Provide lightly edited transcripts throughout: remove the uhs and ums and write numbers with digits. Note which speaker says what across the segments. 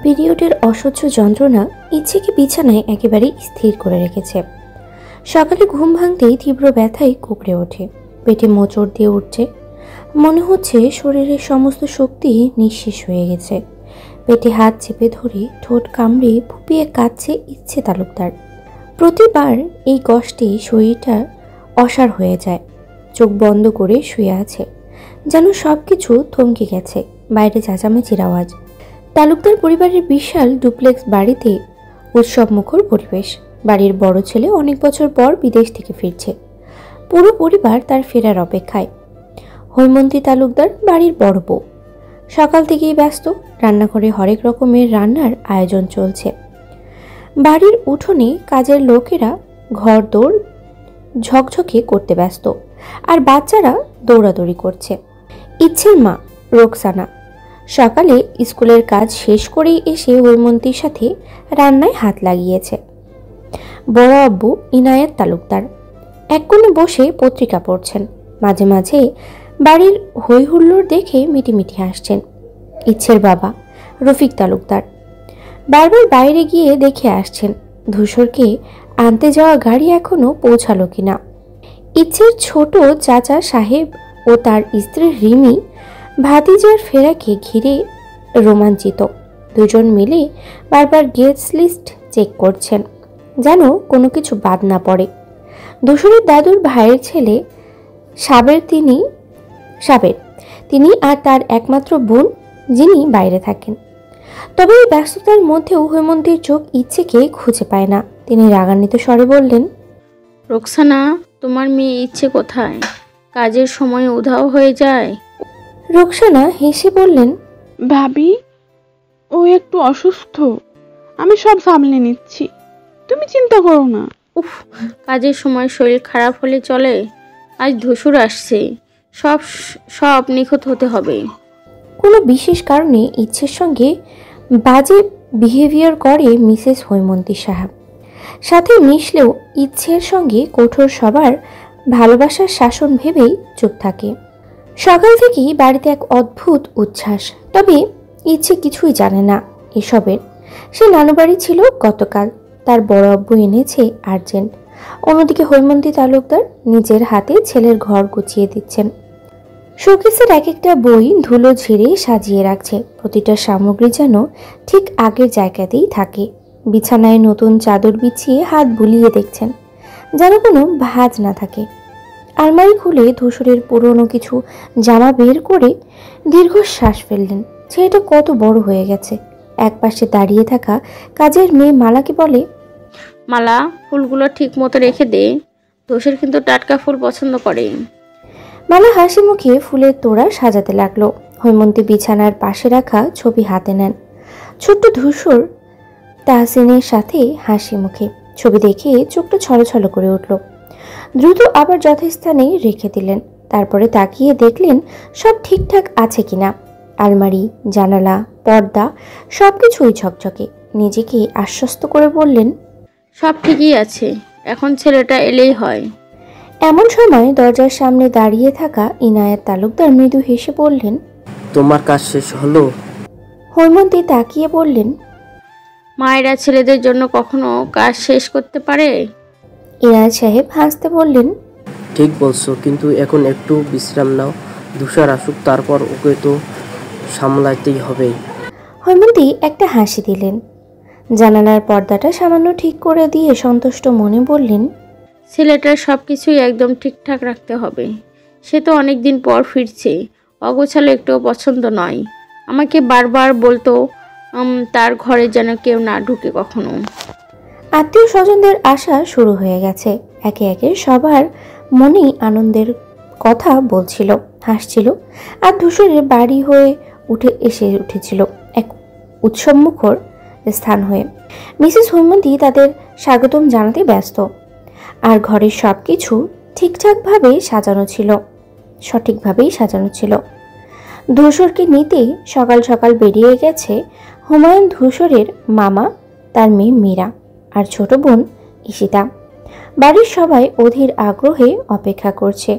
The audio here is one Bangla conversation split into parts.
Speaker 1: পিরিয়ডের অসহ্য যন্ত্রণা ইচ্ছেকে বিছানায় একেবারে স্থির করে রেখেছে। সকালে ঘুম ভাঙতেই তীব্র ব্যথায় কুঁকড়ে ওঠে, পেটে মোচড় দিয়ে উঠছে। মনে হচ্ছে শরীরের সমস্ত শক্তি নিঃশেষ হয়ে গেছে। পেটে হাত চেপে ধরে ঠোঁট কামড়ে ফুপিয়ে কাঁদছে ইচ্ছে তালুকদার। প্রতিবার এই কষ্টে শরীরটা অসাড় হয়ে যায়। চোখ বন্ধ করে শুয়ে আছে, যেন সব কিছু থমকে গেছে। বাইরে চেঁচামেচির আওয়াজ। তালুকদার পরিবারের বিশাল ডুপ্লেক্স বাড়িতে উৎসবমুখর পরিবেশ। বাড়ির বড় ছেলে অনেক বছর পর বিদেশ থেকে ফিরছে। পুরো পরিবার তার ফেরার অপেক্ষায়। হৈমন্তী তালুকদার বাড়ির বড় বউ। সকাল থেকেই ব্যস্ত। রান্নাঘরে হরেক রকমের রান্নার আয়োজন চলছে। বাড়ির উঠোনে কাজের লোকেরা ঘরদোর ঝকঝকে করতে ব্যস্ত, আর বাচ্চারা দৌড়াদৌড়ি করছে। ইচ্ছের মা রোকসানা সকালে স্কুলের কাজ শেষ করেই এসে হৈমন্তীর সাথে রান্নায় হাত লাগিয়েছে। বড় আব্বু ইনায়েত তালুকদার এক কোণে বসে পত্রিকা পড়ছেন। মাঝে মাঝে বাড়ির হই হুল্লোড় দেখে মিটিমিটি হাসছেন। ইচ্ছের বাবা রফিক তালুকদার বারবার বাইরে গিয়ে দেখে আসছেন ধূসরকে আনতে যাওয়া গাড়ি এখনো পৌঁছালো কিনা। ইচ্ছের ছোট চাচা সাহেব ও তার স্ত্রী রিমি ভাতিজার ফেরাকে ঘিরে রোমাঞ্চিত। দুজন মিলে বারবার গেস্ট লিস্ট চেক করছেন, যেন কোনো কিছু বাদ না পড়ে। ধূসরের দাদুর ভাইয়ের ছেলে সাবের তিনি আর তার একমাত্র বোন, যিনি বাইরে থাকেন। তবে এই ব্যস্ততার মধ্যেও হৈমন্তীর চোখ ইচ্ছেকে খুঁজে পায় না। তিনি রাগান্বিত স্বরে বললেন,
Speaker 2: রোকসানা, তোমার মেয়ে ইচ্ছে কোথায়? কাজের সময় উধাও হয়ে যায়।
Speaker 1: রোকসানা হেসে বললেন,
Speaker 3: ভাবি, ও একটু অসুস্থ, আমি সব সামলে নিচ্ছি, তুমি চিন্তা করো না।
Speaker 2: উফ, কাজের সময় শরীর খারাপ হলে চলে? আজ ধূসর আসছে, সব নিখুঁত হতে হবে।
Speaker 1: কোনো বিশেষ কারণে ইচ্ছের সঙ্গে বাজে বিহেভিয়ার করে মিসেস হৈমন্তী সাহেব। সাথে মিশলেও ইচ্ছের সঙ্গে কঠোর সবার ভালোবাসার শাসন ভেবেই চুপ থাকে। সকাল থেকেই বাড়িতে এক অদ্ভুত উচ্ছ্বাস। তবে ইচ্ছে কিছুই জানে না এসবের। সে নানুবাড়ি ছিল গতকাল, তার বড় আব্বু এনেছে আর্জেন্ট। অন্যদিকে হৈমন্তী তালুকদার নিজের হাতে ছেলের ঘর গুছিয়ে দিচ্ছেন। শোকেসের এক একটা বই ধুলো ঝেড়ে সাজিয়ে রাখছে। প্রতিটা সামগ্রী যেন ঠিক আগের জায়গাতেই থাকে। বিছানায় নতুন চাদর বিছিয়ে হাত বুলিয়ে দেখছেন, যেন কোনো ভাঁজ না থাকে। আলমারি খুলে ধূসরের পুরনো কিছু জামা বের করে দীর্ঘশ্বাস ফেললেন। ছেলেটা কত বড় হয়ে গেছে। এক পাশে দাঁড়িয়ে থাকা কাজের মেয়ে মালাকে বলে,
Speaker 2: মালা, ফুলগুলো ঠিক মতো রেখে দে, ধূসর কিন্তু টাটকা ফুল পছন্দ করে।
Speaker 1: মালা হাসি মুখে ফুলের তোড়া সাজাতে লাগলো। হৈমন্তী বিছানার পাশে রাখা ছবি হাতে নেন। ছোট্ট ধূসর তাহসিনের সাথে হাসি মুখে। ছবি দেখে চোখটা ছলছল করে উঠল। দ্রুত আবার যথাস্থানে রেখে দিলেন। তারপরে তাকিয়ে দেখলেন সব ঠিকঠাক আছে কিনা। আলমারি, জানালা, পর্দা সবকিছুই ঝকঝকে। নিজেকে আশ্বস্ত করে বললেন,
Speaker 2: সব ঠিকই আছে, এখন ছেলেটা এলেই হয়।
Speaker 1: এমন সময় দরজার সামনে দাঁড়িয়ে থাকা ইনায়েত তালুকদার মৃদু হেসে বললেন,
Speaker 4: তোমার কাজ শেষ হলো?
Speaker 1: হৈমন্তী তাকিয়ে বললেন,
Speaker 2: মায়েরা ছেলেদের জন্য কখনো কাজ শেষ করতে পারে?
Speaker 1: ইনায়েত সাহেব হাসতে বললেন,
Speaker 4: ঠিক বলছো, কিন্তু এখন একটু বিশ্রাম নাও। ধূসর আসুক, তারপর ওকে তো সামলাতেই হবে।
Speaker 1: হৈমন্তী একটা হাসি দিলেন। জানালার পর্দাটা সামান্য ঠিক করে দিয়ে সন্তুষ্ট মনে বললেন,
Speaker 2: ছেলেটার সব কিছুই একদম ঠিকঠাক রাখতে হবে। সে তো অনেক দিন পর ফিরছে, অগোছালো একটুও পছন্দ নয়। আমাকে বারবার বলতো তার ঘরে যেন কেউ না ঢুকে কখনো।
Speaker 1: আত্মীয় স্বজনদের আসা শুরু হয়ে গেছে। একে একে সবার মনেই আনন্দের কথা বলছিল, হাসছিল। আর ধূসরের বাড়ি হয়ে উঠেছিল এক উৎসবমুখর স্থান হয়ে। মিসেস হৈমন্তী তাদের স্বাগতম জানাতে ব্যস্ত। আর ঘরের সব কিছু সঠিকভাবেই সাজানো ছিল। ধূসরকে নিতে সকাল সকাল বেরিয়ে গেছে হুমায়ুন ধূসরের মামা, তার মেয়ে মীরা আর ছোট বোন ঈশিতা। বাড়ির সবাই অধীর আগ্রহে অপেক্ষা করছে।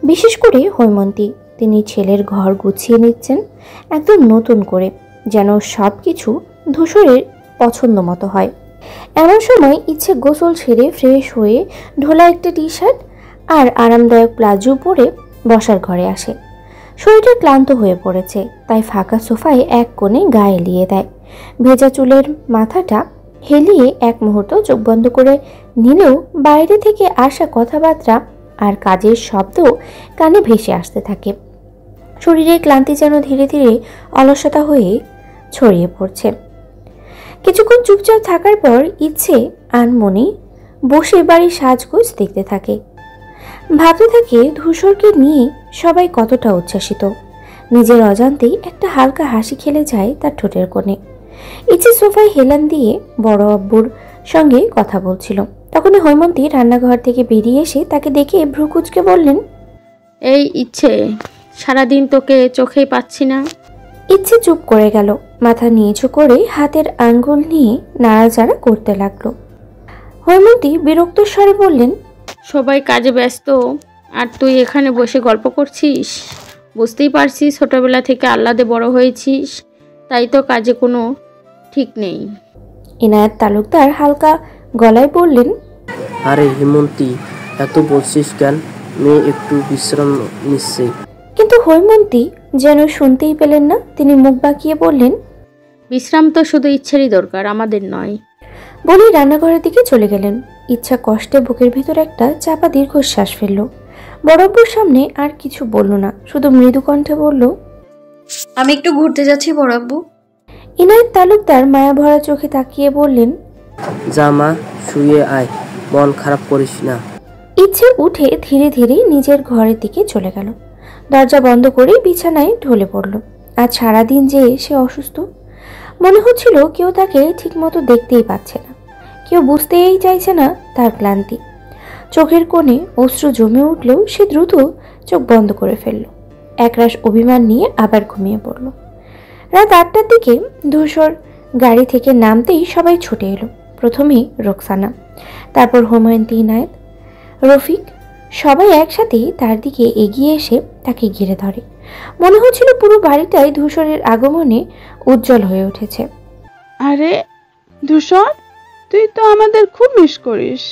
Speaker 1: বিশেষ করে হৈমন্তী। তিনি ছেলের ঘর গুছিয়ে নিচ্ছেন একদম নতুন করে, যেন সব কিছু ধূসরের পছন্দ মতো হয়। এমন সময় ইচ্ছে গোসল সেরে ফ্রেশ হয়ে ঢোলা একটা টি শার্ট আর আরামদায়ক প্লাজো পরে বসার ঘরে আসে। শরীরটা ক্লান্ত হয়ে পড়েছে, তাই ফাঁকা সোফায় এক কোণে গা এলিয়ে দেয়। ভেজা চুলের মাথাটা হেলিয়ে এক মুহূর্ত চোখ বন্ধ করে নিলেও বাইরে থেকে আসা কথাবার্তা আর কাজের শব্দ কানে ভেসে আসতে থাকে। শরীরের ক্লান্তি যেন ধীরে ধীরে অলসতা হয়ে ছড়িয়ে পড়ছে। কিছুক্ষণ চুপচাপ থাকার পর ইচ্ছে আনমনে বসে বাড়ির সাজগোজ দেখতে থাকে। ভাবতে থাকে ধূসরকে নিয়ে সবাই কতটা উচ্ছ্বাসিত। নিজের অজান্তেই একটা হালকা হাসি খেলে যায় তার ঠোঁটের কোণে। ইচ্ছে সোফায় হেলান দিয়ে বড় আব্বুর সঙ্গে কথা বলছিল। তখনই হৈমন্তী রান্নাঘর থেকে বেরিয়ে এসে তাকে দেখে ভ্রু কুঁচকে বললেন,
Speaker 2: এই ইচ্ছে, সারাদিন তোকে চোখেই পাচ্ছি না।
Speaker 1: ইচ্ছে চুপ করে গেল, মাথা নিচু করে হাতের আঙ্গুল নিয়ে নাড়াচাড়া করতে লাগলো। হৈমন্তী বিরক্ত স্বরে বললেন,
Speaker 2: সবাই কাজে ব্যস্ত আর তুই এখানে বসে গল্প করছিস। বুঝতেই পারছিস ছোটবেলা থেকে আহ্লাদে বড় হয়েছিস, তাই তো কাজে কোনো ঠিক নেই।
Speaker 1: ইনায়েত তালুকদার হালকা গলায় বললেন,
Speaker 4: আরে হেমন্তী, এত বলছিস কেন? মেয়ে একটু বিশ্রাম নিচ্ছে।
Speaker 1: কিন্তু হৈমন্তী যেন শুনতেই পেলেন না। তিনি মুখ বাঁকিয়ে বললেন,
Speaker 2: বিশ্রাম তো শুধু ইচ্ছেরই দরকার, আমাদের নয়।
Speaker 1: বলেই রান্নাঘরের দিকে চলে গেলেন। ইচ্ছা কষ্টে বুকের ভিতর একটা চাপা দীর্ঘশ্বাস ফেলল। বড়ব্বুর সামনে আর কিছু বলল না, শুধু মৃদু কণ্ঠে বলল,
Speaker 5: আমি একটু ঘুরতে যাচ্ছি বড় আব্বু।
Speaker 1: ইনায়েত তালুকদার মায়া ভরা চোখে তাকিয়ে বললেন,
Speaker 4: যা মা, শুয়ে আয়, মন খারাপ করিস না।
Speaker 1: ইচ্ছে উঠে ধীরে ধীরে নিজের ঘরের দিকে চলে গেল। দরজা বন্ধ করে বিছানায় ঢলে পড়ল। আজ সারাদিন যে সে অসুস্থ, মনে হচ্ছিল কেউ তাকে ঠিকমতো দেখতেই পাচ্ছে না, কেউ বুঝতেই চাইছে না তার ক্লান্তি। চোখের কোণে অশ্রু জমে উঠলেও সে দ্রুত চোখ বন্ধ করে ফেলল। একরাশ অভিমান নিয়ে আবার ঘুমিয়ে পড়ল। রাত 8টার দিকে ধূসর গাড়ি থেকে নামতেই সবাই ছুটে এলো। প্রথমেই রোকসানা, তারপর হৈমন্তী, ইনায়েত, রফিক, সবাই একসাথে তার দিকে এগিয়ে এসে তাকে ঘিরে ধরে। মনে হচ্ছিল পুরো বাড়িটাই ধূসরের আগমনে উজ্জ্বল হয়ে উঠেছে।
Speaker 3: আরে ধূসর, তুই তো আমাদের খুব মিস করিস।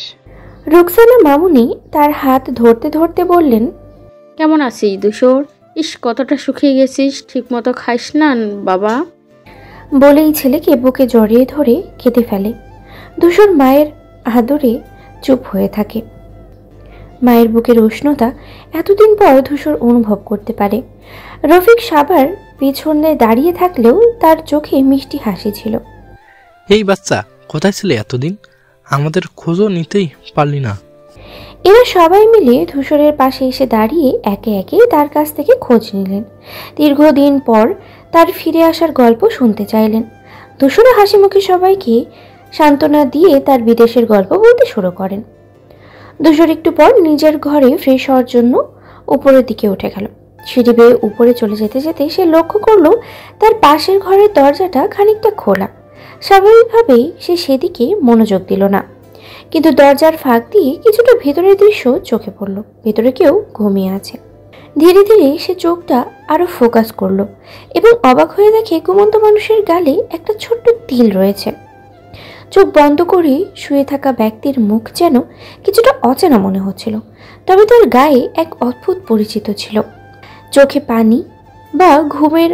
Speaker 1: রোকসানা মামুনি তার হাত ধরতে ধরতে বললেন,
Speaker 2: কেমন আছিস ধূসর? ইস, কতটা শুকিয়ে গেছিস, ঠিক মতো খাইস না বাবা।
Speaker 1: বলেই ছেলেকে বুকে জড়িয়ে ধরে কেঁদে ফেলে। ধূসর মায়ের আদরে চুপ হয়ে থাকে। মায়ের বুকের উষ্ণতা এতদিন পর ধূসর অনুভব করতে পারে। রফিক সাবার পিছনে দাঁড়িয়ে থাকলেও তার চোখে মিষ্টি হাসি ছিল।
Speaker 6: এই বাচ্চা, কোথায় ছিলে এতদিন? আমাদের খোঁজও নিতেই পারলি না।
Speaker 1: এরা সবাই মিলে ধূসরের পাশে এসে দাঁড়িয়ে একে একে তার কাছ থেকে খোঁজ নিলেন। দীর্ঘদিন পর তার ফিরে আসার গল্প শুনতে চাইলেন। ধূসরও হাসি মুখে সবাইকে সান্ত্বনা দিয়ে তার বিদেশের গল্প বলতে শুরু করেন। ধূসর একটু পর নিজের ঘরে ফ্রেশ হওয়ার জন্য উপরের দিকে উঠে গেল। সিঁড়ি বেয়ে উপরে চলে যেতে যেতে সে লক্ষ্য করলো তার পাশের ঘরের দরজাটা খানিকটা খোলা। স্বাভাবিকভাবেই সে সেদিকে মনোযোগ দিল না, কিন্তু দরজার ফাঁক দিয়ে কিছুটা ভেতরের দৃশ্য চোখে পড়ল। ভেতরে কেউ ঘুমিয়ে আছে। ধীরে ধীরে সে চোখটা আরো ফোকাস করলো এবং অবাক হয়ে দেখে ঘুমন্ত মানুষের গালে একটা ছোট্ট তিল রয়েছে। চোখ বন্ধ করে শুয়ে থাকা ব্যক্তির মুখ যেন কিছুটা অচেনা মনে হচ্ছিল, তবে তার গায়ে এক অদ্ভুত পরিচিত ছিল। চোখে পানি বা ঘুমের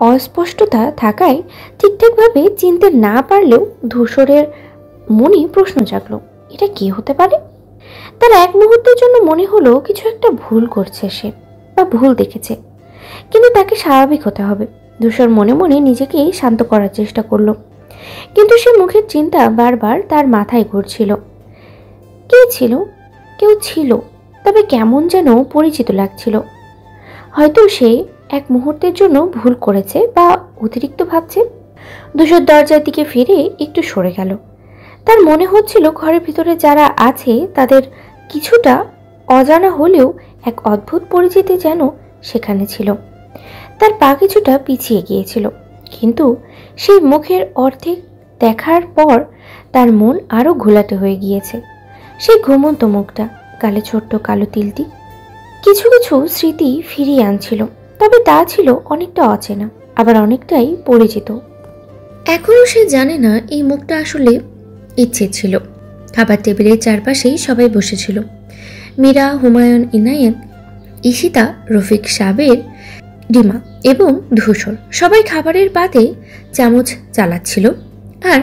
Speaker 1: অস্পষ্টতা থাকায় ঠিকঠাকভাবে চিনতে না পারলেও ধূসরের মনে প্রশ্ন জাগলো, এটা কি হতে পারে? তার এক মুহূর্তের জন্য মনে হলো কিছু একটা ভুল করছে সে, বা ভুল দেখেছে, কিন্তু তাকে স্বাভাবিক হতে হবে। ধূসর মনে মনে নিজেকেই শান্ত করার চেষ্টা করলো, কিন্তু সে মুখের চিন্তা বারবার তার মাথায় ঘুরছিল। কে ছিল? কেউ ছিল, তবে কেমন যেন পরিচিত লাগছিল। হয়তো সে এক মুহূর্তের জন্য ভুল করেছে বা অতিরিক্ত ভাবছে। ধূসর দরজার দিকে ফিরে একটু সরে গেল। তার মনে হচ্ছিল ঘরের ভিতরে যারা আছে তাদের কিছুটা অজানা হলেও এক অদ্ভুত পরিচিতি যেন সেখানে ছিল। তার পা কিছুটা পিছিয়ে গিয়েছিল, কিন্তু সেই মুখের অর্ধেক দেখার পর তার মন আরো ঘোলাটে হয়ে গিয়েছে। সেই ঘুমন্ত মুখটা, গালে ছোট্ট কালো তিলটি কিছু কিছু স্মৃতি ফিরিয়ে আনছিল, তবে তা ছিল অনেকটা অচেনা, আবার অনেকটাই পরিচিত। এখনও সে জানে না এই মুখটা আসলে ইচ্ছে ছিল। খাবার টেবিলের চারপাশেই সবাই বসেছিল। মীরা, হুমায়ুন, ইনায়েত, ঈশিতা, রফিক, সাবের, ডিমা এবং ধূসর সবাই খাবারের পাতে চামচ চালাচ্ছিল আর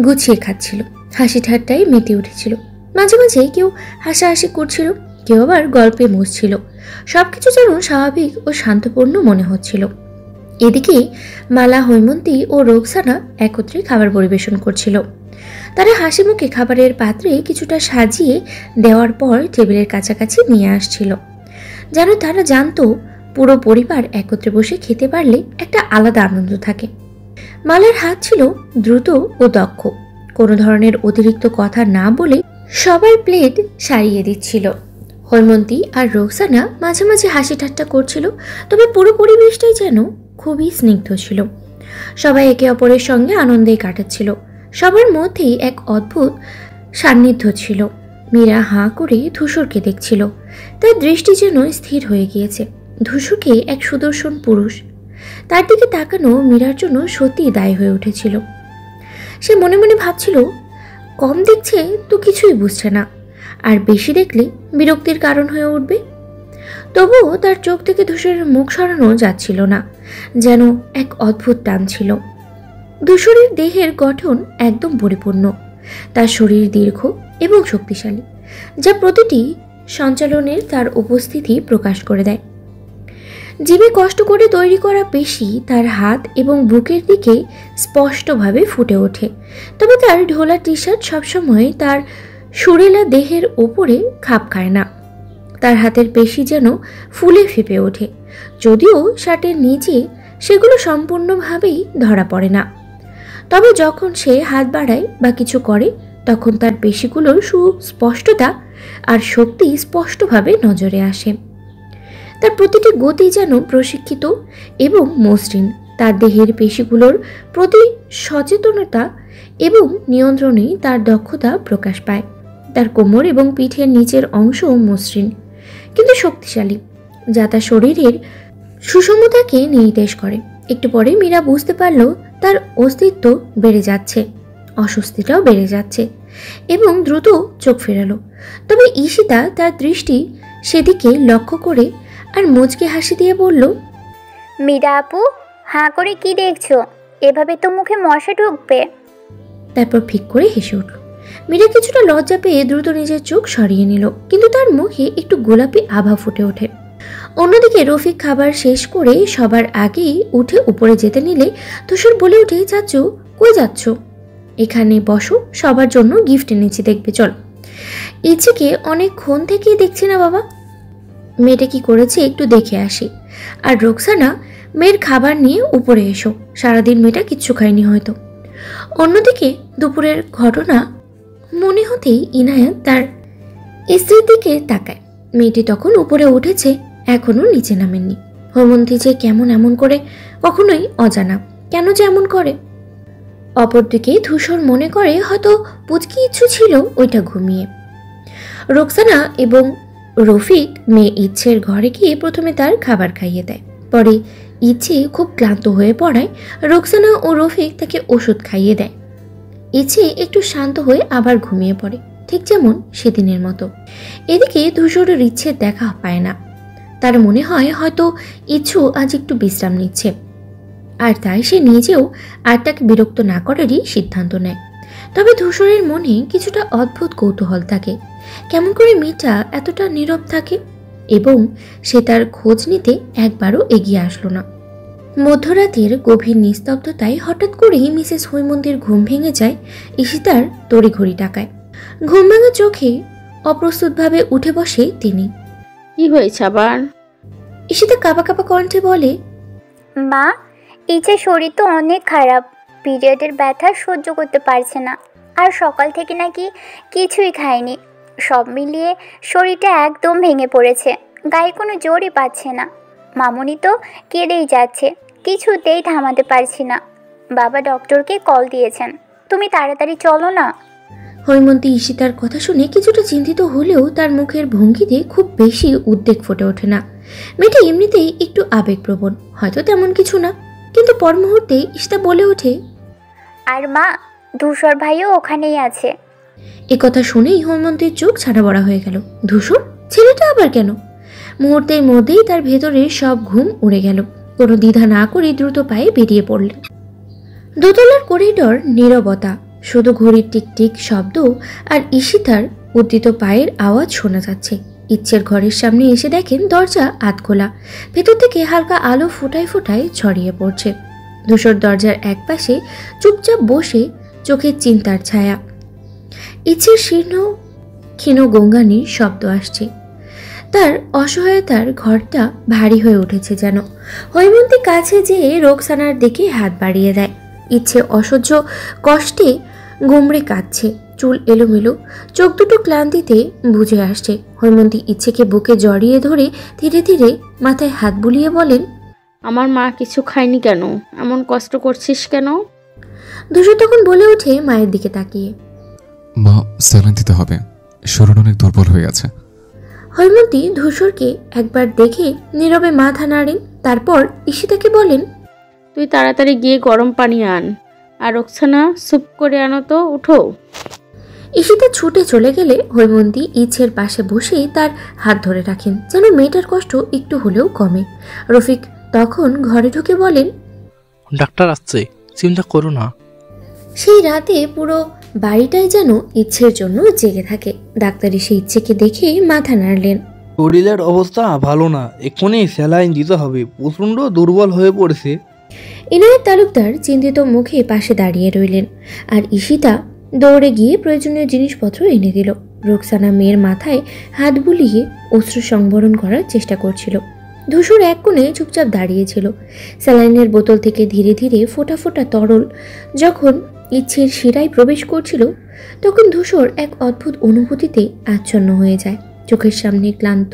Speaker 1: গুছিয়ে খাচ্ছিল। হাসি ঠাট্টায় মেতে উঠেছিল। মাঝে মাঝে কেউ হাসাহাসি করছিল, কেউ আবার গল্পে মুছছিল। সবকিছু যেন স্বাভাবিক ও শান্তপূর্ণ মনে হচ্ছিল। এদিকে মালা, হৈমন্তী ও রোকসানা একত্রে খাবার পরিবেশন করছিল। তারা হাসি মুখে খাবারের পাত্রে কিছুটা সাজিয়ে দেওয়ার পর টেবিলের কাছাকাছি নিয়ে আসছিল। যেন তারা জানতো পুরো পরিবার একত্রে বসে খেতে পারলে একটা আলাদা আনন্দ থাকে। মালার হাত ছিল দ্রুত ও দক্ষ। কোনো ধরনের অতিরিক্ত কথা না বলে সবার প্লেট সারিয়ে দিচ্ছিল। হৈমন্তী আর রোকসানা মাঝে মাঝে হাসি ঠাট্টা করছিল, তবে পুরো পরিবেশটাই যেন খুবই স্নিগ্ধ ছিল। সবাই একে অপরের সঙ্গে আনন্দেই কাটাচ্ছিল। সবার মধ্যেই এক অদ্ভুত সান্নিধ্য ছিল। মীরা হাঁ করে ধূসরকে দেখছিল। তার দৃষ্টি যেন স্থির হয়ে গিয়েছে। ধূসরকে এক সুদর্শন পুরুষ। তার দিকে তাকানো মীরার জন্য সত্যিই দায়ী হয়ে উঠেছিল। সে মনে মনে ভাবছিল, কম দেখছে তো কিছুই বুঝছে না, আর বেশি দেখলে বিরক্তির কারণ হয়ে উঠবে। তবুও তার চোখ থেকে ধূসরের মুখ সরানো যাচ্ছিল না। যেন এক অদ্ভুত টান ছিল। ধূসরের দেহের গঠন একদম পরিপূর্ণ। তার শরীর দীর্ঘ এবং শক্তিশালী, যা প্রতিটি সঞ্চালনের তার উপস্থিতি প্রকাশ করে দেয়। জিভে কষ্ট করে তৈরি করা পেশি তার হাত এবং বুকের দিকে স্পষ্টভাবে ফুটে ওঠে। তবে তার ঢোলা টি শার্ট সবসময় তার সুরেলা দেহের ওপরে খাপ খায় না। তার হাতের পেশি যেন ফুলে ফেঁপে ওঠে, যদিও শার্টের নিচে সেগুলো সম্পূর্ণভাবেই ধরা পড়ে না। তবে যখন সে হাত বাড়ায় বা কিছু করে, তখন তার পেশিগুলোর সুস্পষ্টতা আর শক্তি স্পষ্টভাবে নজরে আসে। তার প্রতিটি গতি যেন প্রশিক্ষিত এবং মসৃণ। তার দেহের পেশিগুলোর প্রতি সচেতনতা এবং নিয়ন্ত্রণেই তার দক্ষতা প্রকাশ পায়। তার কোমর এবং পিঠের নিচের অংশ মসৃণ কিন্তু শক্তিশালী, যা তার শরীরের সুষমতাকে নির্দেশ করে। একটু পরে মীরা বুঝতে পারল তার অস্তিত্ব বেড়ে যাচ্ছে, অস্বস্তিটাও বেড়ে যাচ্ছে এবং দ্রুত চোখ ফেরালো। তবে ঈশিতা তার দৃষ্টি সেদিকে লক্ষ্য করে আর মুচকে হাসি দিয়ে বলল,
Speaker 7: মীরা আপু, হাঁ করে কি দেখছো? এভাবে তো মুখে মশা ঢুকবে।
Speaker 1: তারপর ফিক করে হেসে উঠল। মীরা কিছুটা লজ্জা পেয়ে দ্রুত নিজের চোখ সরিয়ে নিল, কিন্তু তার মুখে একটু গোলাপি আভা ফুটে ওঠে। অন্যদিকে রফিক খাবার শেষ করে সবার আগেই উঠে উপরে যেতে নিলে ধূসর বলে উঠে, চাচু কই যাচ্ছ? এখানে বসো, সবার জন্য গিফট এনেছি, দেখবে চল। ইচ্ছেকে অনেকক্ষণ থেকেই দেখছি না বাবা, মেয়েটা কি করেছে একটু দেখে আসি। আর রোকসানা, মেয়ের খাবার নিয়ে উপরে এসো, সারাদিন মেয়েটা কিচ্ছু খায়নি হয়তো। অন্যদিকে দুপুরের ঘটনা মনে হতেই ইনায়েত তার স্ত্রীর দিকে তাকায়। মেয়েটি তখন উপরে উঠেছে, এখনো নিচে নামেননি। হৈমন্তী যে কেমন এমন করে, কখনোই অজানা কেন যে এমন করে। অপরদিকে ধূসর মনে করে হয়তো পুচকি ইচ্ছু ছিল ওইটা ঘুমিয়ে। রোকসানা এবং রফিক মেয়ে ইচ্ছের ঘরে গিয়ে প্রথমে তার খাবার খাইয়ে দেয়। পরে ইচ্ছে খুব ক্লান্ত হয়ে পড়ায় রোকসানা ও রফিক তাকে ওষুধ খাইয়ে দেয়। ইচ্ছে একটু শান্ত হয়ে আবার ঘুমিয়ে পড়ে, ঠিক যেমন সেদিনের মতো। এদিকে ধূসরের ইচ্ছের দেখা পায় না। তার মনে হয় হয়তো ইচ্ছু আজ একটু বিশ্রাম নিচ্ছে, আর তাই সে নিজেও আর তাকে বিরক্ত না করারই সিদ্ধান্ত নেয়। তবে ধূসরের মনে কিছুটা অদ্ভুত কৌতূহল থাকে, কেমন করে মেয়েটা এতটা নীরব থাকে, এবং সে তার খোঁজ নিতে একবারও এগিয়ে আসলো না। মধ্যরাতের গভীর নিস্তব্ধতায় হঠাৎ করেই মিসেস হৈমন্তীর ঘুম ভেঙে যায় ঈশিতার তড়িঘড়ি টাকায়। ঘুম ভাঙা চোখে অপ্রস্তুতভাবে উঠে বসে তিনি।
Speaker 2: কি হয়েছে আবার?
Speaker 1: ঈশিতা কাঁপা কাঁপা কণ্ঠে বলে,
Speaker 7: মা, ইচ্ছে শরীর তো অনেক খারাপ, পিরিয়ডের ব্যথা সহ্য করতে পারছে না, আর সকাল থেকে নাকি কিছুই খায়নি। সব মিলিয়ে শরীরটা একদম ভেঙে পড়েছে, গায়ে কোনো জোরই পাচ্ছে না। মামুনি তো কেঁদেই যাচ্ছে, কিছুতেই থামাতে পারছি না। বাবা ডক্টরকে কল দিয়েছেন, তুমি তাড়াতাড়ি চলো না।
Speaker 1: হৈমন্তী ঈশিতার কথা শুনে কিছুটা চিন্তিত হলেও তার মুখের ভঙ্গিতে খুব বেশি উদ্বেগ ফুটে ওঠে না। মেয়েটা এমনিতেই একটু আবেগপ্রবণ, হয়তো তেমন কিছু না। কিন্তু পর মুহূর্তে ঈশিতা বলে ওঠে,
Speaker 7: আর মা, ধূসর ভাইও ওখানেই আছে।
Speaker 1: এ কথা শুনেই হৈমন্তীর চোখ ছানা বড়া হয়ে গেল। ধূসর ছেলেটা আবার কেন? মুহূর্তের মধ্যেই তার ভেতরে সব ঘুম উড়ে গেল। কোনো দ্বিধা না করে দ্রুত পায়ে বেরিয়ে পড়লেন। দোতলার করিডর নীরবতা, শুধু ঘড়ির টিকটিক শব্দ আর ঈশিতার উদ্দিত পায়ের আওয়াজ শোনা যাচ্ছে। ইচ্ছের ঘরের সামনে এসে দেখেন দরজা আধখোলা, ভেতর থেকে হালকা আলো ফোটায় ফোটায় ছড়িয়ে পড়ছে। ধূসর দরজার একপাশে চুপচাপ বসে, চোখের চিন্তার ছায়া। ইচ্ছের শীর্ণ ক্ষীণ গঙ্গানির শব্দ আসছে। তার অসহায়তার ঘরটা ভারী হয়ে উঠেছে যেন। হৈমন্তী কাছে যেয়ে রোকসানার দিকে হাত বাড়িয়ে দেয়। ইচ্ছে অসহ্য কষ্টে গুমড়ে কাঁদছে, চুল এলোমেলো, চোখ দুটো ক্লান্তিতে বুঝে আসছে। হৈমন্তী ইচ্ছেকে বুকে জড়িয়ে ধরে ধীরে ধীরে মাথায় হাত বুলিয়ে বলেন,
Speaker 2: আমার মা কিছু খায়নি কেন? এমন কষ্ট করছিস কেন?
Speaker 1: ধূসর তখন বলে ওঠে মায়ের দিকে তাকিয়ে,
Speaker 8: মা, স্যালাইন দিতে হবে, শরীর অনেক দুর্বল হয়ে আছে।
Speaker 1: হৈমন্তী ধূসরকে একবার দেখে নীরবে মাথা নাড়েন। তারপর ঈশিতাকে বলেন,
Speaker 2: তুই তাড়াতাড়ি গিয়ে গরম পানি আন, আর রোকসানা স্যুপ করে আনো তো, উঠো।
Speaker 1: ঈশিতা ছুটে চলে গেলে হৈমন্তী ইচ্ছের পাশে বসে তার হাত ধরে রাখেন, যেন মেয়েটার কষ্ট একটু হলেও কমে। রফিক তখন ঘরে ঢুকে বলেন,
Speaker 6: ডাক্তার আসছে, চিন্তা করো না।
Speaker 1: সেই রাতে পুরো বাড়িটাই যেন ইচ্ছের জন্য জেগে থাকে। ডাক্তার এসে ইচ্ছেকে দেখে মাথা নাড়লেন।
Speaker 9: শরীরের অবস্থা ভালো না, এক্ষুনি স্যালাইন দিতে হবে, প্রচণ্ড দুর্বল হয়ে পড়েছে।
Speaker 1: ইনায়েত তালুকদার চিন্তিত মুখে পাশে দাঁড়িয়ে রইলেন, আর ঈশিতা দৌড়ে গিয়ে প্রয়োজনীয় জিনিসপত্র এনে দিল। রোকসানা মেয়ের মাথায় হাত বুলিয়ে অশ্রু সংবরণ করার চেষ্টা করছিল। ধূসর এক কোণে চুপচাপ দাঁড়িয়েছিল। স্যালাইনের বোতল থেকে ধীরে ধীরে ফোঁটা ফোঁটা তরল যখন ইচ্ছের শিরায় প্রবেশ করছিল, তখন ধূসর এক অদ্ভুত অনুভূতিতে আচ্ছন্ন হয়ে যায়। চোখের সামনে ক্লান্ত